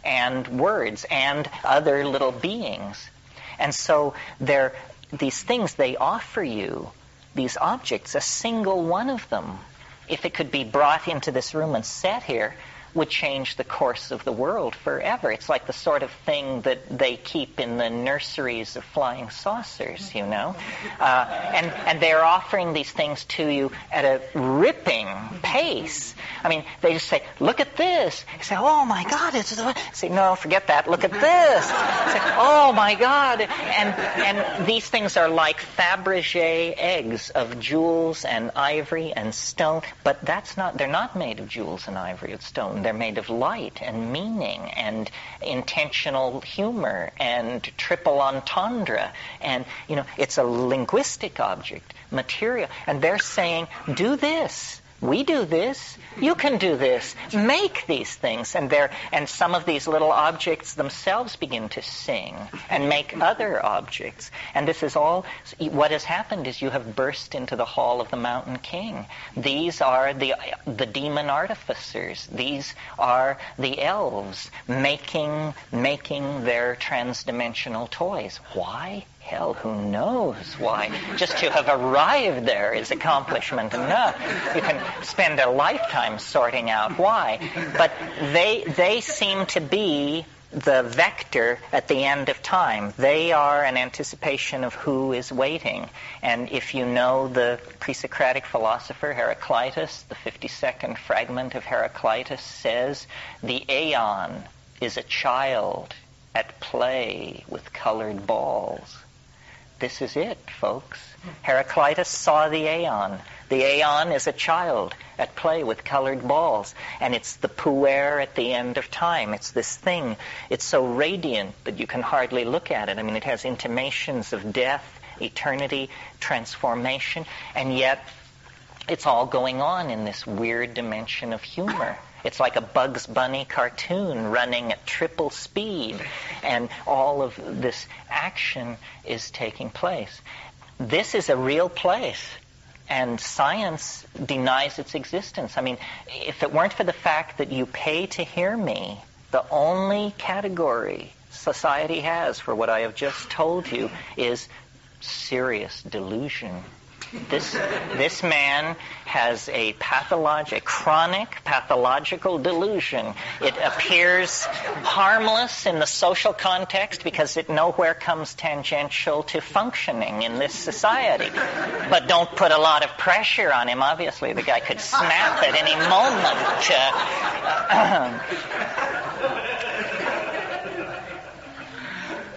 [SPEAKER 2] and words and other little beings. And so these things they offer you, these objects, a single one of them, if it could be brought into this room and set here, would change the course of the world forever. It's like the sort of thing that they keep in the nurseries of flying saucers, you know. And they're offering these things to you at a ripping pace. I mean, they just say, look at this. You say, oh my God. Say, no, forget that. Look at this. Say, oh my God. And these things are like Fabergé eggs of jewels and ivory and stone. But they're not made of jewels and ivory and stone. They're made of light and meaning and intentional humor and triple entendre. And, you know, it's a linguistic object, material. And they're saying, do this. We do this. You can do this. Make these things. And some of these little objects themselves begin to sing and make other objects. And this is all, what has happened is you have burst into the hall of the Mountain King. These are the demon artificers. These are the elves making their transdimensional toys. Why? Hell, who knows why? Just to have arrived there is accomplishment enough. You can spend a lifetime sorting out why. But they seem to be the vector at the end of time. They are an anticipation of who is waiting. And if you know the pre-Socratic philosopher Heraclitus, the 52nd fragment of Heraclitus says, the aeon is a child at play with colored balls. This is it, folks. Heraclitus saw the aeon. The aeon is a child at play with colored balls. And it's the puer at the end of time. It's this thing. It's so radiant that you can hardly look at it. I mean, it has intimations of death, eternity, transformation, and yet it's all going on in this weird dimension of humor. It's like a Bugs Bunny cartoon running at triple speed, and all of this action is taking place. This is a real place, and science denies its existence. I mean, if it weren't for the fact that you pay to hear me, the only category society has for what I have just told you is serious delusion. This man has a chronic pathological delusion. It appears harmless in the social context because it nowhere comes tangential to functioning in this society. But don't put a lot of pressure on him. Obviously, the guy could snap at any moment.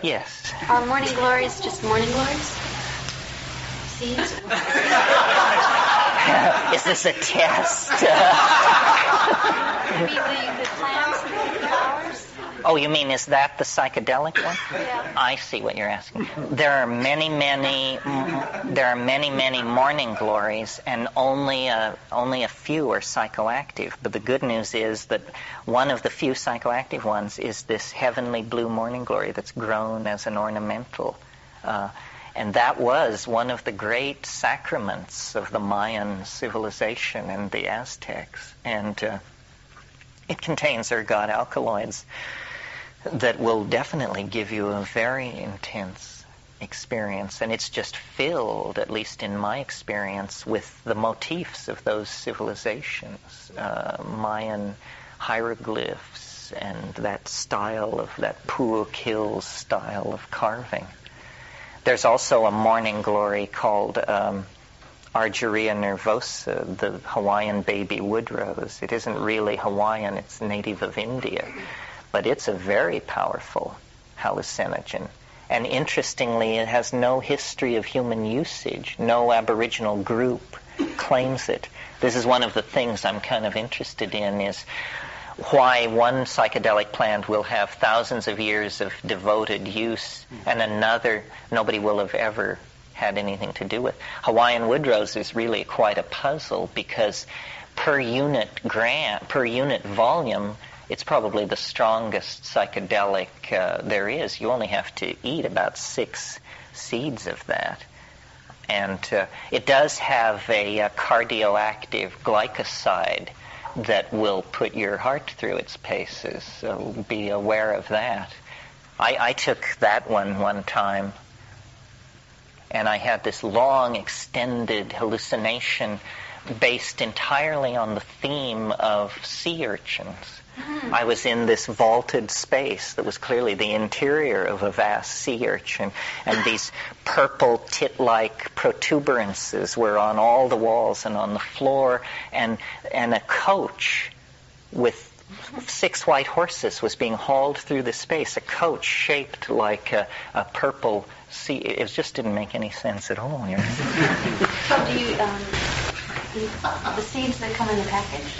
[SPEAKER 2] Yes.
[SPEAKER 8] Are morning glories just morning glories? Seeds?
[SPEAKER 2] Is this a test?
[SPEAKER 8] Maybe the plants and the flowers?
[SPEAKER 2] Oh, you mean, is that the psychedelic one?
[SPEAKER 8] Yeah.
[SPEAKER 2] I see what you're asking. There are many morning glories, and only a few are psychoactive. But the good news is that one of the few psychoactive ones is this heavenly blue morning glory that's grown as an ornamental. And that was one of the great sacraments of the Mayan civilization and the Aztecs. And it contains ergot alkaloids that will definitely give you a very intense experience. And it's just filled, at least in my experience, with the motifs of those civilizations, Mayan hieroglyphs and that style of, that Puuk Hills style of carving. There's also a morning glory called Argyria nervosa, the Hawaiian baby wood rose. It isn't really Hawaiian, it's native of India. But it's a very powerful hallucinogen. And interestingly, it has no history of human usage. No Aboriginal group claims it. This is one of the things I'm kind of interested in, is why one psychedelic plant will have thousands of years of devoted use and another nobody will have ever had anything to do with. Hawaiian wood rose is really quite a puzzle because per unit volume, it's probably the strongest psychedelic there is. You only have to eat about 6 seeds of that. And it does have a cardioactive glycoside that will put your heart through its paces, so be aware of that. I took that one time, and I had this long, extended hallucination based entirely on the theme of sea urchins. I was in this vaulted space that was clearly the interior of a vast sea urchin, and these purple tit-like protuberances were on all the walls and on the floor, and a coach with 6 white horses was being hauled through the space, a coach shaped like a purple sea. It just didn't make any sense at all. You know?
[SPEAKER 8] So do you, the seeds that come in the package?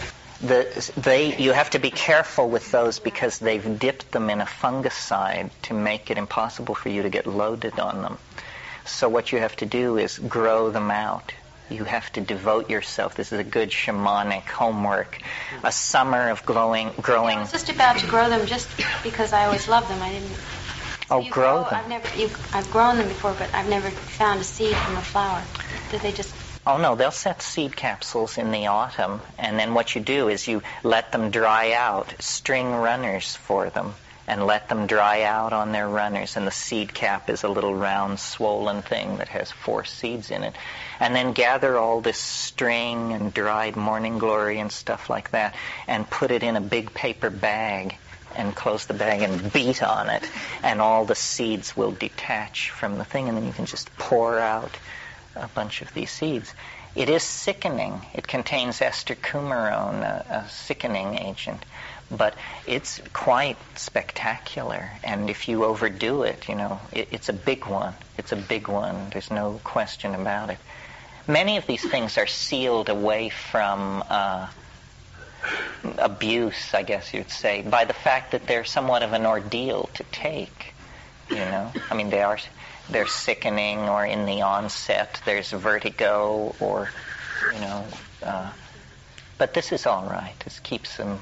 [SPEAKER 2] You have to be careful with those because they've dipped them in a fungicide to make it impossible for you to get loaded on them. So what you have to do is grow them out. You have to devote yourself. This is a good shamanic homework. A summer of growing.
[SPEAKER 8] I was just about to grow them just because I always loved them. I didn't.
[SPEAKER 2] So grow them.
[SPEAKER 8] I've grown them before, but I've never found a seed from a flower. Did they just?
[SPEAKER 2] Oh, no, they'll set seed capsules in the autumn, and then what you do is you let them dry out, string runners for them, and let them dry out on their runners, and the seed cap is a little round, swollen thing that has 4 seeds in it. And then gather all this string and dried morning glory and stuff like that, and put it in a big paper bag, and close the bag and beat on it, and all the seeds will detach from the thing, and then you can just pour out a bunch of these seeds. It is sickening. It contains estercumarone, a sickening agent, but it's quite spectacular. And if you overdo it, you know, it's a big one. It's a big one. There's no question about it. Many of these things are sealed away from abuse, I guess you'd say, by the fact that they're somewhat of an ordeal to take. You know, I mean, they're sickening, or in the onset there's vertigo, or, you know, but this is all right. This keeps them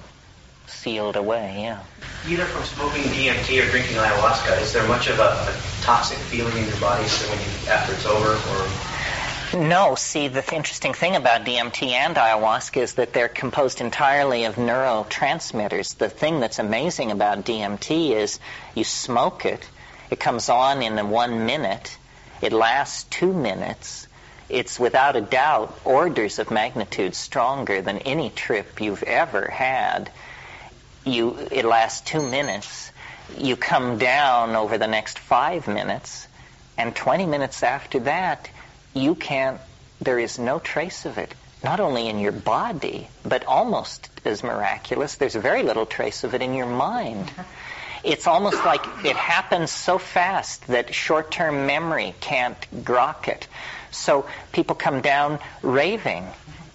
[SPEAKER 2] sealed away, yeah.
[SPEAKER 9] Either from smoking DMT or drinking ayahuasca, is there much of a toxic feeling in your body so after it's over, or?
[SPEAKER 2] No, see, the interesting thing about DMT and ayahuasca is that they're composed entirely of neurotransmitters. The thing that's amazing about DMT is you smoke it, it comes on in 1 minute, it lasts 2 minutes. It's without a doubt orders of magnitude stronger than any trip you've ever had. It lasts 2 minutes. You come down over the next 5 minutes, and 20 minutes after that, there is no trace of it, not only in your body, but almost as miraculous, there's very little trace of it in your mind. It's almost like it happens so fast that short-term memory can't grok it. So people come down raving,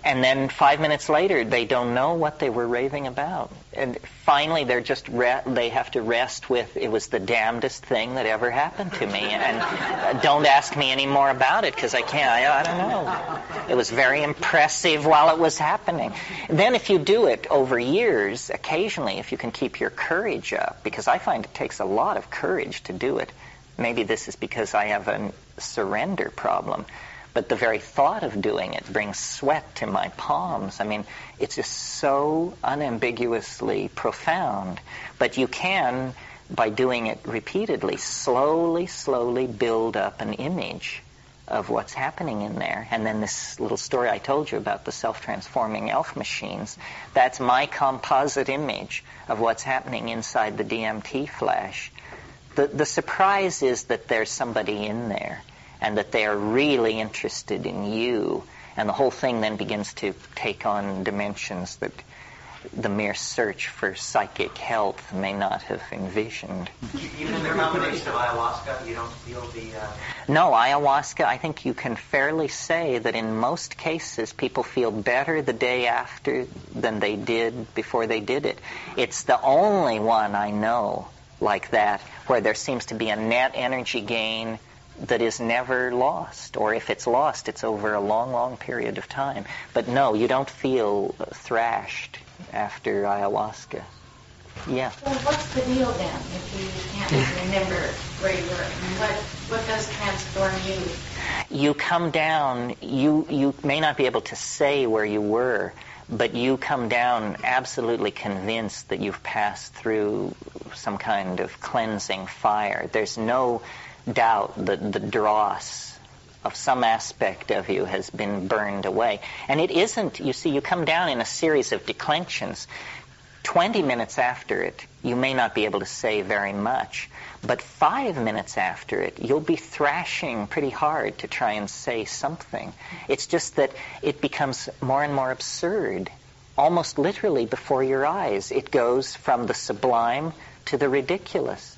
[SPEAKER 2] and then 5 minutes later, they don't know what they were raving about. And finally, they have to rest with, it was the damnedest thing that ever happened to me. And don't ask me any more about it, because I can't, I don't know. It was very impressive while it was happening. Then if you do it over years, occasionally, if you can keep your courage up, because I find it takes a lot of courage to do it. Maybe this is because I have a surrender problem. But the very thought of doing it brings sweat to my palms. I mean, it's just so unambiguously profound. But you can, by doing it repeatedly, slowly build up an image of what's happening in there. And then this little story I told you about the self-transforming elf machines, that's my composite image of what's happening inside the DMT flash. The surprise is that there's somebody in there, and that they are really interested in you. And the whole thing then begins to take on dimensions that the mere search for psychic health may not have envisioned.
[SPEAKER 9] Even in the combination of ayahuasca, you don't feel the...
[SPEAKER 2] No, ayahuasca, I think you can fairly say that in most cases people feel better the day after than they did before they did it. It's the only one I know like that where there seems to be a net energy gain that is never lost, or if it's lost, it's over a long period of time. But no, you don't feel thrashed after ayahuasca. Yeah.
[SPEAKER 8] Well, what's the deal then if you can't remember where you were? What does transform you?
[SPEAKER 2] You come down, you may not be able to say where you were, but you come down absolutely convinced that you've passed through some kind of cleansing fire. There's no doubt that the dross of some aspect of you has been burned away. And it isn't, you see, you come down in a series of declensions. 20 minutes after it, you may not be able to say very much, but 5 minutes after it, you'll be thrashing pretty hard to try and say something. It's just that it becomes more and more absurd, almost literally before your eyes. It goes from the sublime to the ridiculous.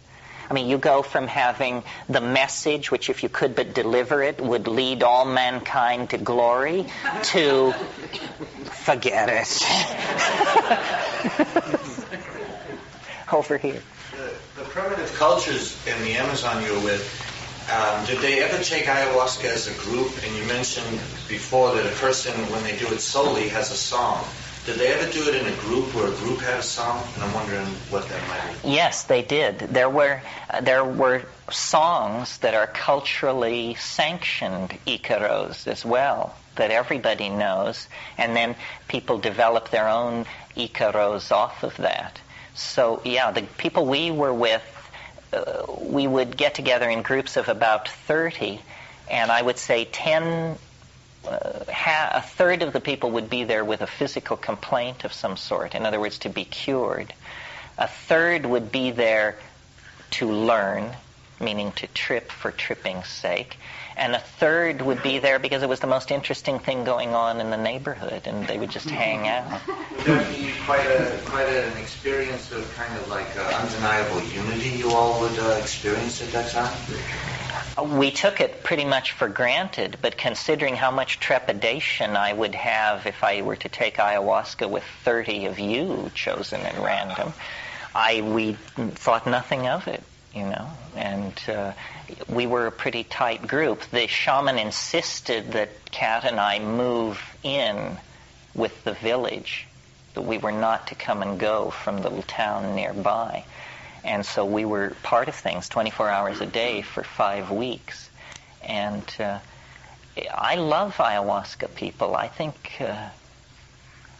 [SPEAKER 2] I mean, you go from having the message, which if you could but deliver it, would lead all mankind to glory, to forget it. Over here.
[SPEAKER 10] The primitive cultures in the Amazon you were with, did they ever take ayahuasca as a group? And you mentioned before that a person, when they do it solely, has a song. Did they ever do it in a group where a group had a song? And I'm wondering what that might be.
[SPEAKER 2] Yes, they did. There were songs that are culturally sanctioned icaros as well, that everybody knows, and then people develop their own icaros off of that. So, yeah, the people we were with, we would get together in groups of about 30, and I would say a third of the people would be there with a physical complaint of some sort, in other words, to be cured. A third would be there to learn, meaning to trip for tripping's sake. And a third would be there because it was the most interesting thing going on in the neighborhood, and they would just hang out.
[SPEAKER 10] Would that be quite an experience of kind of like undeniable unity you all would experience at that time?
[SPEAKER 2] We took it pretty much for granted, but considering how much trepidation I would have if I were to take ayahuasca with 30 of you chosen at random, we thought nothing of it, you know, and we were a pretty tight group. The shaman insisted that Kat and I move in with the village, that we were not to come and go from the little town nearby. And so we were part of things 24 hours a day for 5 weeks. And I love ayahuasca people. I think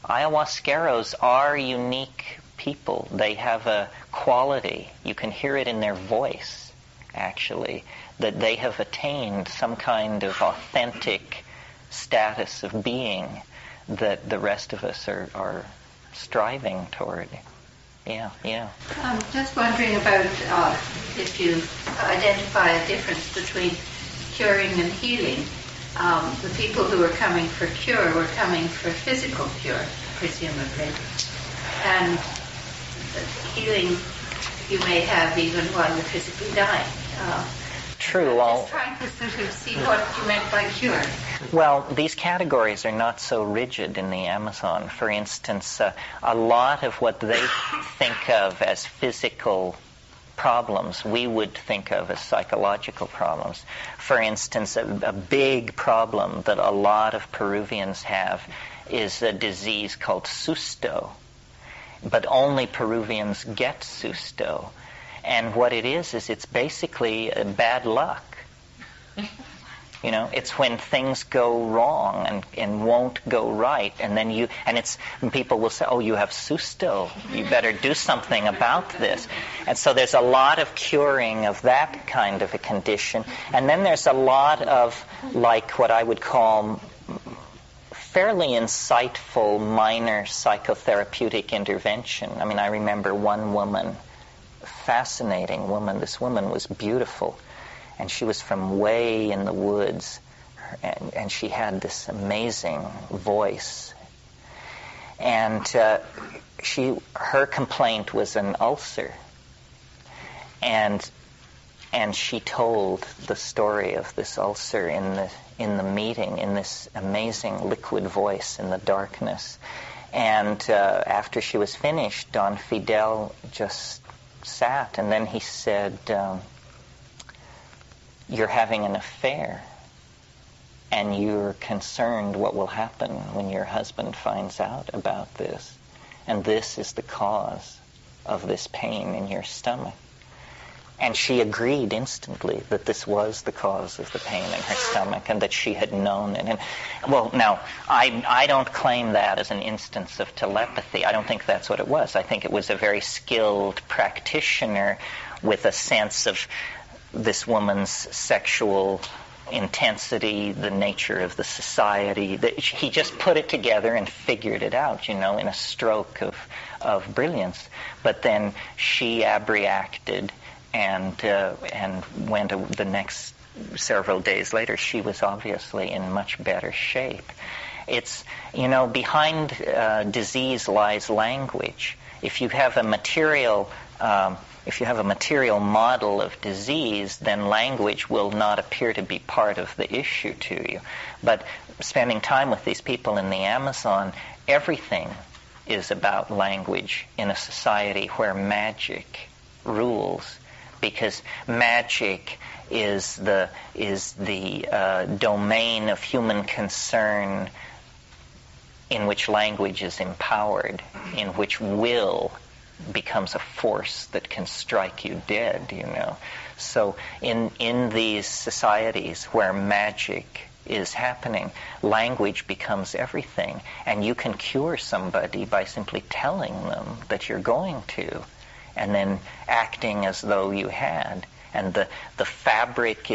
[SPEAKER 2] ayahuasqueros are unique people. They have a quality. You can hear it in their voice, actually, that they have attained some kind of authentic status of being that the rest of us are striving toward. Yeah.
[SPEAKER 8] I'm just wondering about if you identify a difference between curing and healing. The people who were coming for cure were coming for physical cure, presumably. And healing you may have even while you're physically dying.
[SPEAKER 2] True.
[SPEAKER 8] I'm just trying to sort of see what you meant by cure.
[SPEAKER 2] Well, these categories are not so rigid in the Amazon. For instance, a lot of what they think of as physical problems, we would think of as psychological problems. For instance, a big problem that a lot of Peruvians have is a disease called susto. But only Peruvians get susto. And what it is it's basically bad luck. You know, it's when things go wrong and won't go right, and then people will say, "Oh, you have susto. You better do something about this." And so there's a lot of curing of that kind of a condition, and then there's a lot of like what I would call fairly insightful minor psychotherapeutic intervention. I mean, I remember one woman, fascinating woman. This woman was beautiful. And she was from way in the woods, and she had this amazing voice. And her complaint was an ulcer. And she told the story of this ulcer in the meeting, in this amazing liquid voice in the darkness. And after she was finished, Don Fidel just sat, and then he said, "You're having an affair, and you're concerned what will happen when your husband finds out about this. And this is the cause of this pain in your stomach." And she agreed instantly that this was the cause of the pain in her stomach and that she had known it. And, well, now, I don't claim that as an instance of telepathy. I don't think that's what it was. I think it was a very skilled practitioner with a sense of this woman's sexual intensity, the nature of the society. He just put it together and figured it out, in a stroke of brilliance. But then she abreacted and went the next several days later. She was obviously in much better shape. It's, behind disease lies language. If you have a material model of disease, then language will not appear to be part of the issue to you. But spending time with these people in the Amazon, everything is about language in a society where magic rules, because magic is the domain of human concern in which language is empowered, in which will becomes a force that can strike you dead, So in these societies where magic is happening, language becomes everything. And you can cure somebody by simply telling them that you're going to, and then acting as though you had. And the fabric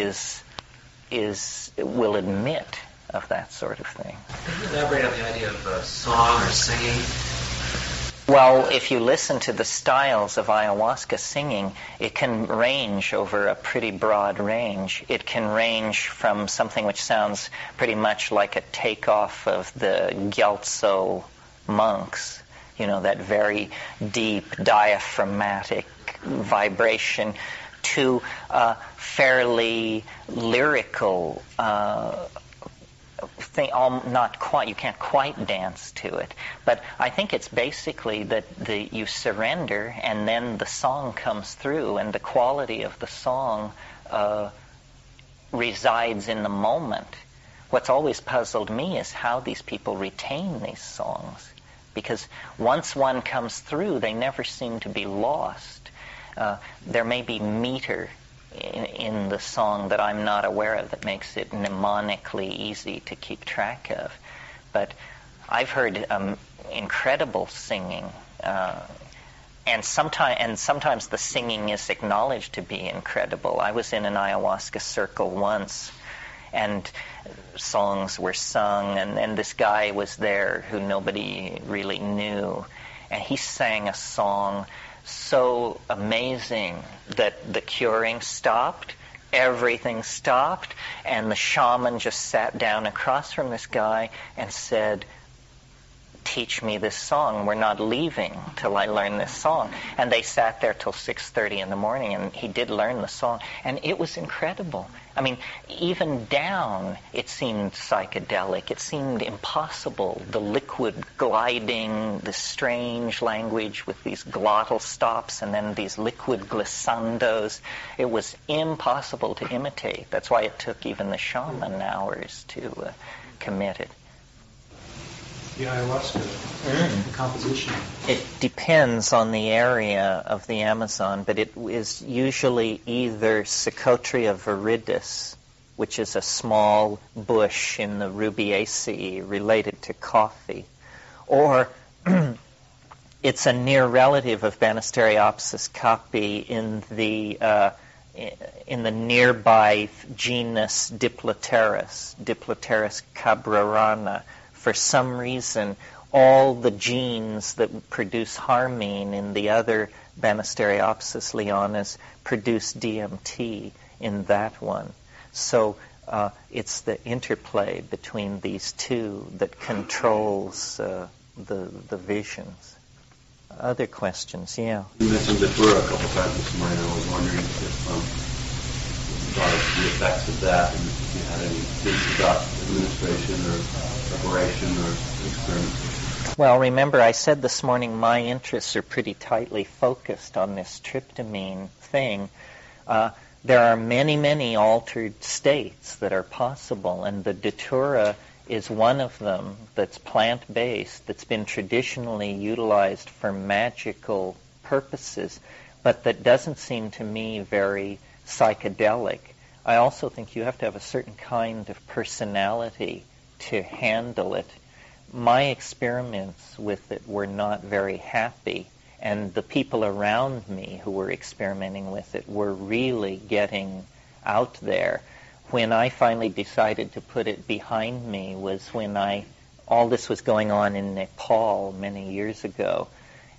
[SPEAKER 2] will admit of that sort of thing.
[SPEAKER 9] Can you elaborate on the idea of song or singing?
[SPEAKER 2] Well, if you listen to the styles of ayahuasca singing, it can range over a pretty broad range. It can range from something which sounds pretty much like a takeoff of the Gyaltso monks, that very deep diaphragmatic vibration, to fairly lyrical thing. Not quite. You can't quite dance to it. But I think it's basically that you surrender, and then the song comes through, and the quality of the song resides in the moment. What's always puzzled me is how these people retain these songs, because once one comes through, they never seem to be lost. There may be meter in the song that I'm not aware of that makes it mnemonically easy to keep track of. But I've heard incredible singing, and sometimes the singing is acknowledged to be incredible. I was in an ayahuasca circle once, and songs were sung, and this guy was there who nobody really knew, and he sang a song so amazing that the curing stopped, everything stopped, and the shaman just sat down across from this guy and said, "Teach me this song. We're not leaving till I learn this song." And they sat there till 6:30 in the morning, and he did learn the song. And it was incredible. I mean, even down, it seemed psychedelic. It seemed impossible. The liquid gliding, the strange language with these glottal stops and then these liquid glissandos. It was impossible to imitate. That's why it took even the shaman hours to commit it.
[SPEAKER 11] The ayahuasca, the composition?
[SPEAKER 2] It depends on the area of the Amazon, but it is usually either Psychotria viridis, which is a small bush in the Rubiaceae related to coffee, or it's a near relative of Banisteriopsis caapi in the nearby genus Diploteris cabrerana. For some reason, all the genes that produce harmine in the other Banisteriopsis leonis produce DMT in that one. So it's the interplay between these two that controls the visions. Other questions? Yeah.
[SPEAKER 7] You mentioned Datura a couple times this morning. I was wondering if you thought of the effects of that, and if you had any hints about administration or preparation or experimentation.
[SPEAKER 2] Well, remember, I said this morning my interests are pretty tightly focused on this tryptamine thing. There are many, many altered states that are possible, and the Datura is one of them that's plant-based, that's been traditionally utilized for magical purposes, but that doesn't seem to me very psychedelic. I also think you have to have a certain kind of personality to handle it. My experiments with it were not very happy, and the people around me who were experimenting with it were really getting out there. When I finally decided to put it behind me was when all this was going on in Nepal many years ago,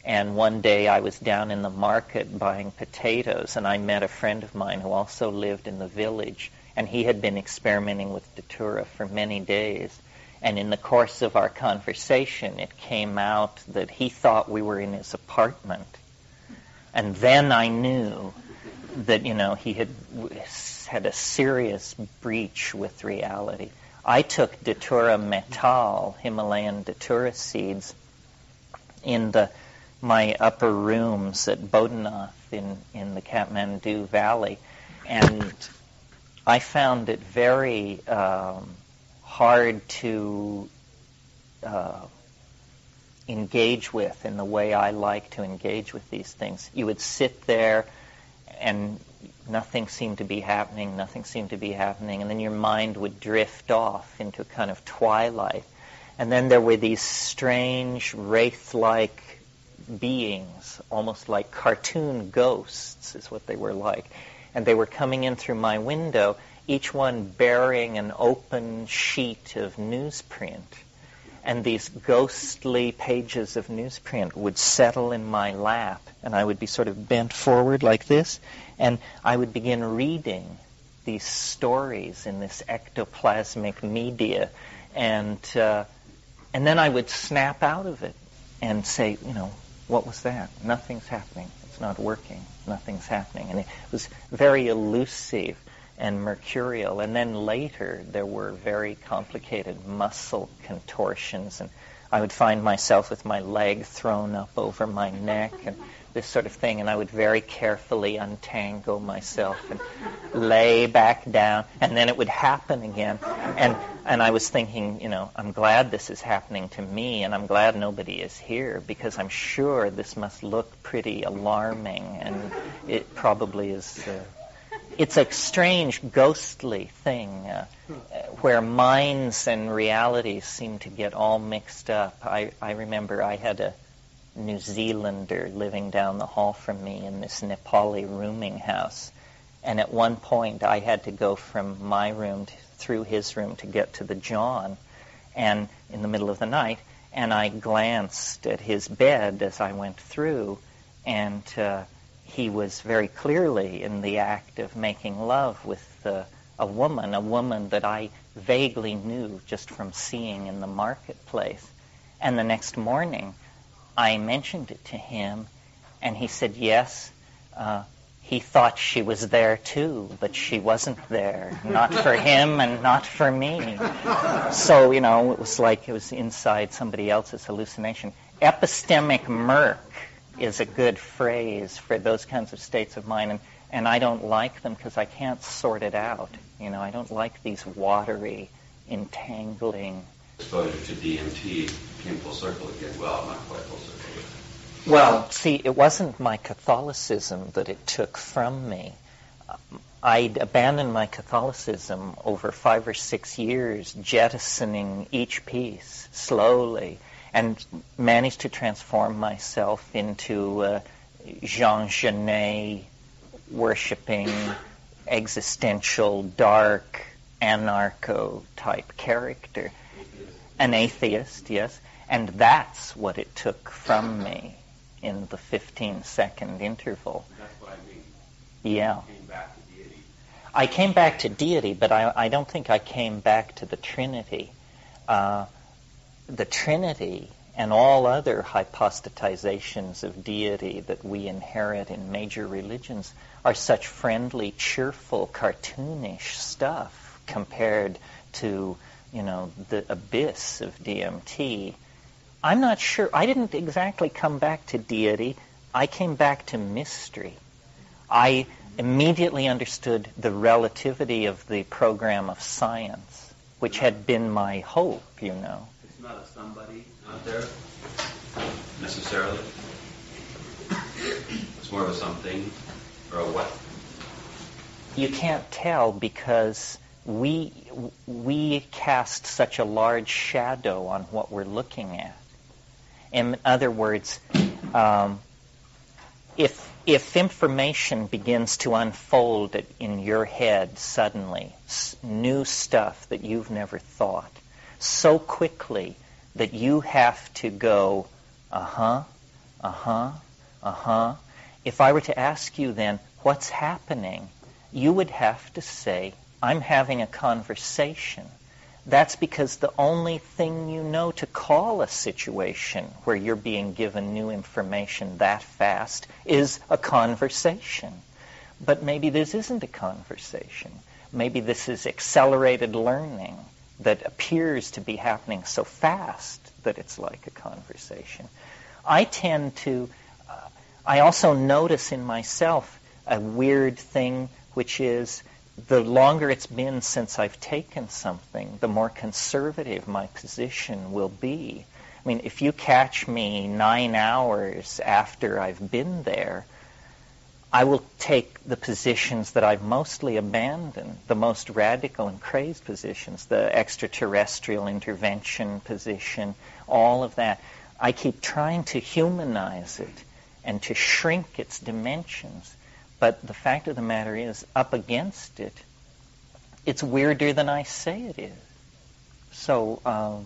[SPEAKER 2] and one day I was down in the market buying potatoes, and I met a friend of mine who also lived in the village, and he had been experimenting with Datura for many days. And in the course of our conversation, it came out that he thought we were in his apartment. And then I knew that, he had a serious breach with reality. I took Datura metal, Himalayan Datura seeds, in my upper rooms at Bodhanath in the Kathmandu Valley, and I found it very hard to engage with in the way I like to engage with these things. You would sit there and nothing seemed to be happening, and then your mind would drift off into a kind of twilight. And then there were these strange wraith-like beings, almost like cartoon ghosts is what they were like. And they were coming in through my window, each one bearing an open sheet of newsprint. And these ghostly pages of newsprint would settle in my lap, and I would be sort of bent forward like this, and I would begin reading these stories in this ectoplasmic media, and then I would snap out of it and say, what was that? Nothing's happening. It's not working. Nothing's happening. And it was very elusive and mercurial. And then later there were very complicated muscle contortions, and I would find myself with my leg thrown up over my neck and this sort of thing, and I would very carefully untangle myself and lay back down, and then it would happen again. And I was thinking, I'm glad this is happening to me, and I'm glad nobody is here, because I'm sure this must look pretty alarming, and it probably is it's a strange, ghostly thing where minds and realities seem to get all mixed up. I remember I had a New Zealander living down the hall from me in this Nepali rooming house. And at one point I had to go from my room through his room to get to the John, and in the middle of the night, and I glanced at his bed as I went through, and he was very clearly in the act of making love with a woman that I vaguely knew just from seeing in the marketplace. And the next morning, I mentioned it to him, and he said yes. He thought she was there too, but she wasn't there. Not for him and not for me. So, it was like it was inside somebody else's hallucination. Epistemic murk is a good phrase for those kinds of states of mind, and I don't like them because I can't sort it out. I don't like these watery, entangling.
[SPEAKER 7] Exposure to DMT came full circle again. Well, not quite full circle.
[SPEAKER 2] Well, see, it wasn't my Catholicism that it took from me. I'd abandoned my Catholicism over 5 or 6 years, jettisoning each piece slowly, and managed to transform myself into Jean Genet, worshipping, existential, dark, anarcho-type character. An atheist, yes. And that's what it took from me in the 15-second interval.
[SPEAKER 7] That's what I mean.
[SPEAKER 2] Yeah.
[SPEAKER 7] You came back to deity.
[SPEAKER 2] I came back to deity, but I don't think I came back to the Trinity. The Trinity and all other hypostatizations of deity that we inherit in major religions are such friendly, cheerful, cartoonish stuff compared to, the abyss of DMT. I'm not sure. I didn't exactly come back to deity. I came back to mystery. I immediately understood the relativity of the program of science, which had been my hope,
[SPEAKER 7] It's not a somebody out there, necessarily. It's more of a something, or a what?
[SPEAKER 2] You can't tell because we cast such a large shadow on what we're looking at. In other words, if information begins to unfold in your head suddenly, new stuff that you've never thought, so quickly that you have to go, If I were to ask you then, what's happening? You would have to say, I'm having a conversation. That's because the only thing you know to call a situation where you're being given new information that fast is a conversation. But maybe this isn't a conversation. Maybe this is accelerated learning that appears to be happening so fast that it's like a conversation. I also notice in myself a weird thing, which is the longer it's been since I've taken something, the more conservative my position will be. I mean, if you catch me 9 hours after I've been there, I will take the positions that I've mostly abandoned, the most radical and crazed positions, the extraterrestrial intervention position, all of that. I keep trying to humanize it and to shrink its dimensions. But the fact of the matter is, up against it, it's weirder than I say it is. So, I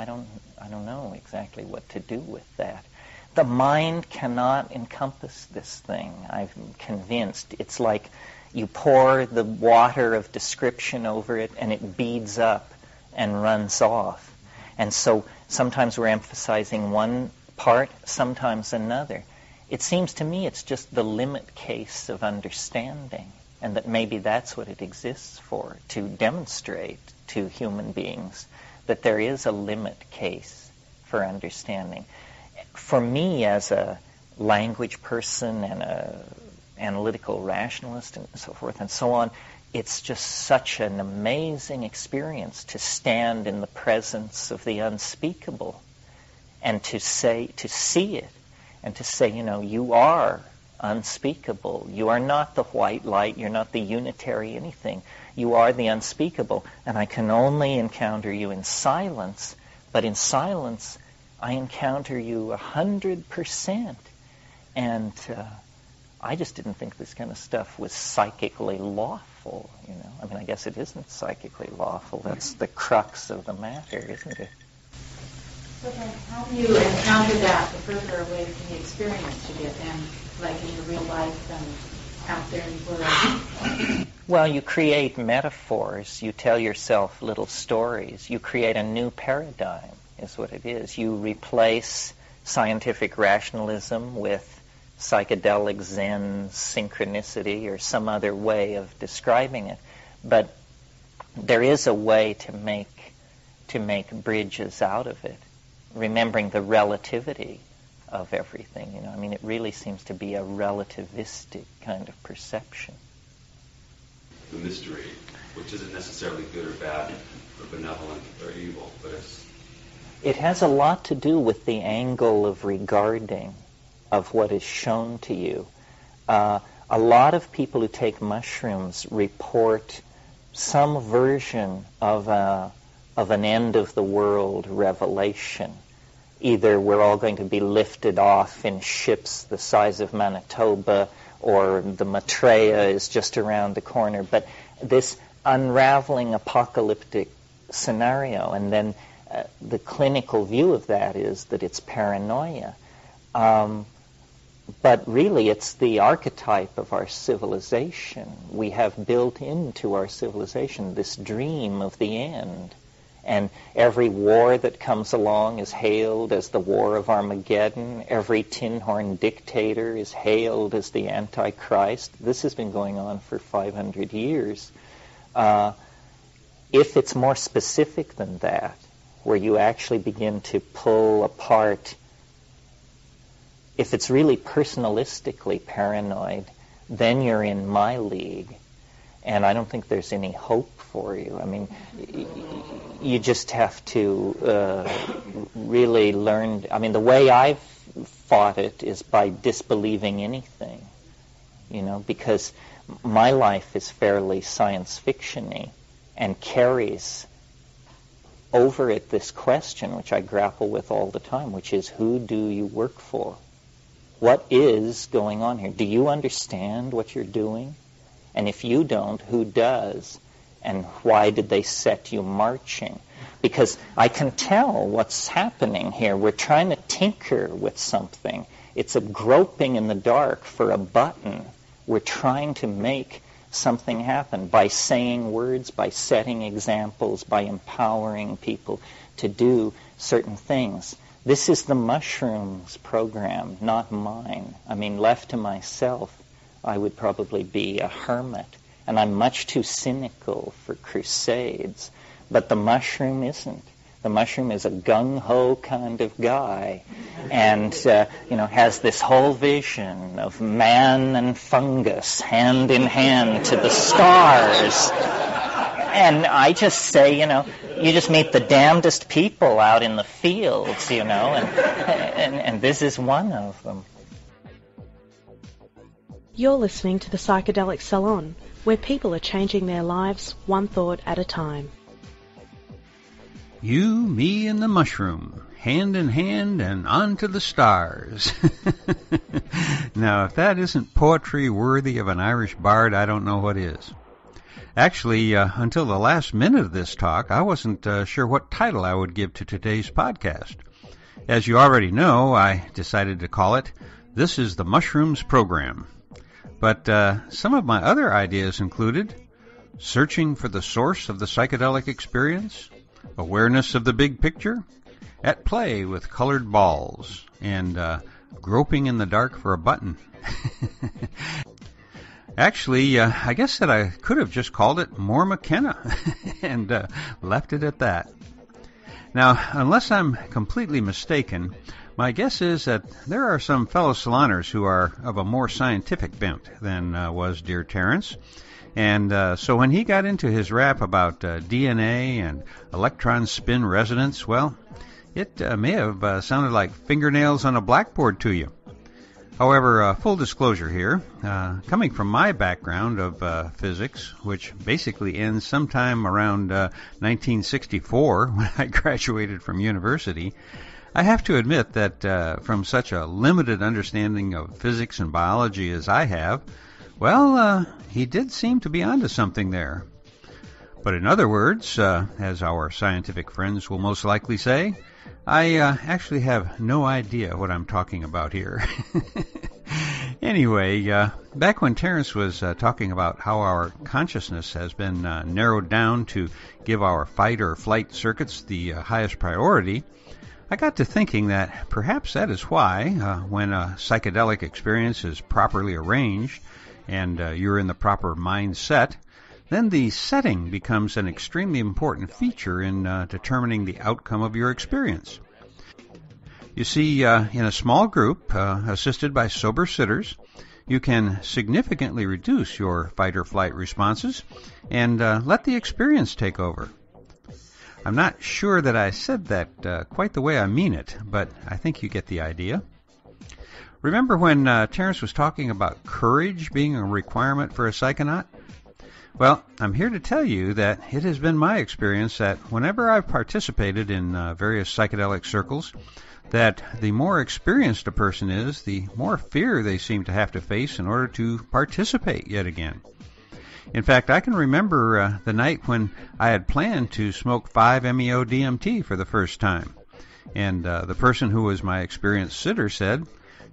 [SPEAKER 2] don't know exactly what to do with that. The mind cannot encompass this thing. I'm convinced. It's like you pour the water of description over it, and it beads up and runs off. And so sometimes we're emphasizing one part, sometimes another. It seems to me it's just the limit case of understanding, and that maybe that's what it exists for, to demonstrate to human beings that there is a limit case for understanding. For me, as a language person and an analytical rationalist and so forth and so on, it's just such an amazing experience to stand in the presence of the unspeakable and to see it. And to say, you are unspeakable. You are not the white light. You're not the unitary anything. You are the unspeakable. And I can only encounter you in silence. But in silence, I encounter you 100%. And I just didn't think this kind of stuff was psychically lawful, you know. I mean, I guess it isn't psychically lawful. That's the crux of the matter, isn't it?
[SPEAKER 12] So then how do you encounter that the further away from the experience you get then, like in your real life and out there in the world?
[SPEAKER 2] Well, you create metaphors. You tell yourself little stories. You create a new paradigm, is what it is. You replace scientific rationalism with psychedelic Zen synchronicity or some other way of describing it. But there is a way to make bridges out of it, remembering the relativity of everything. You know, I mean, it really seems to be a relativistic kind of perception.
[SPEAKER 7] The mystery, which isn't necessarily good or bad or benevolent or evil, but it
[SPEAKER 2] has a lot to do with the angle of regarding of what is shown to you. A lot of people who take mushrooms report some version of an end of the world revelation. Either we're all going to be lifted off in ships the size of Manitoba, or the Maitreya is just around the corner. But this unraveling apocalyptic scenario, and then the clinical view of that is that it's paranoia. But really, it's the archetype of our civilization. We have built into our civilization this dream of the end. And every war that comes along is hailed as the War of Armageddon. Every tin-horn dictator is hailed as the Antichrist. This has been going on for 500 years. If it's more specific than that, where you actually begin to pull apart, if it's really personalistically paranoid, then you're in my league. And I don't think there's any hope for you. I mean, you just have to really learn. I mean, the way I've fought it is by disbelieving anything, you know, because my life is fairly science fiction-y and carries over it this question, which I grapple with all the time, which is, who do you work for? What is going on here? Do you understand what you're doing? And if you don't, who does? And why did they set you marching? Because I can tell what's happening here. We're trying to tinker with something. It's a groping in the dark for a button. We're trying to make something happen by saying words, by setting examples, by empowering people to do certain things. This is the mushrooms program, not mine. I mean, left to myself, I would probably be a hermit. And I'm much too cynical for crusades. But the mushroom isn't. The mushroom is a gung-ho kind of guy, and has this whole vision of man and fungus hand in hand to the stars. And I just say, you just meet the damnedest people out in the fields, and this is one of them.
[SPEAKER 13] You're listening to the Psychedelic Salon, where people are changing their lives one thought at a time.
[SPEAKER 1] You, me, and the mushroom, hand in hand and on to the stars. Now, if that isn't poetry worthy of an Irish bard, I don't know what is. Actually, until the last minute of this talk, I wasn't sure what title I would give to today's podcast. As you already know, I decided to call it, This is the Mushrooms Program. But some of my other ideas included searching for the source of the psychedelic experience, awareness of the big picture, at play with colored balls, and groping in the dark for a button. Actually, I guess that I could have just called it More McKenna and left it at that. Now, unless I'm completely mistaken, my guess is that there are some fellow saloners who are of a more scientific bent than was dear Terence. And so when he got into his rap about DNA and electron spin resonance, well, it may have sounded like fingernails on a blackboard to you. However, full disclosure here, coming from my background of physics, which basically ends sometime around 1964 when I graduated from university, I have to admit that from such a limited understanding of physics and biology as I have, well, he did seem to be onto something there. But in other words, as our scientific friends will most likely say, I actually have no idea what I'm talking about here. Anyway, back when Terence was talking about how our consciousness has been narrowed down to give our fight or flight circuits the highest priority, I got to thinking that perhaps that is why, when a psychedelic experience is properly arranged and you're in the proper mindset, then the setting becomes an extremely important feature in determining the outcome of your experience. You see, in a small group, assisted by sober sitters, you can significantly reduce your fight or flight responses and let the experience take over. I'm not sure that I said that quite the way I mean it, but I think you get the idea. Remember when Terence was talking about courage being a requirement for a psychonaut? Well, I'm here to tell you that it has been my experience that whenever I've participated in various psychedelic circles, that the more experienced a person is, the more fear they seem to have to face in order to participate yet again. In fact, I can remember the night when I had planned to smoke 5-MeO DMT for the first time, and the person who was my experienced sitter said,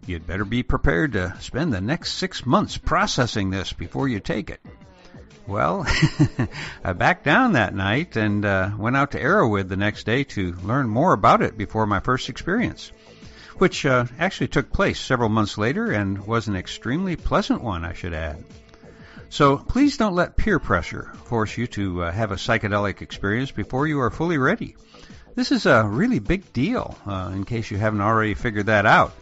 [SPEAKER 1] "You'd better be prepared to spend the next 6 months processing this before you take it." Well, I backed down that night and went out to Arrowwood the next day to learn more about it before my first experience, which actually took place several months later and was an extremely pleasant one, I should add. So please don't let peer pressure force you to have a psychedelic experience before you are fully ready. This is a really big deal, in case you haven't already figured that out.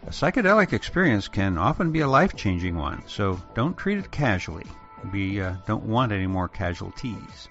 [SPEAKER 1] A psychedelic experience can often be a life-changing one, so don't treat it casually. We don't want any more casualties.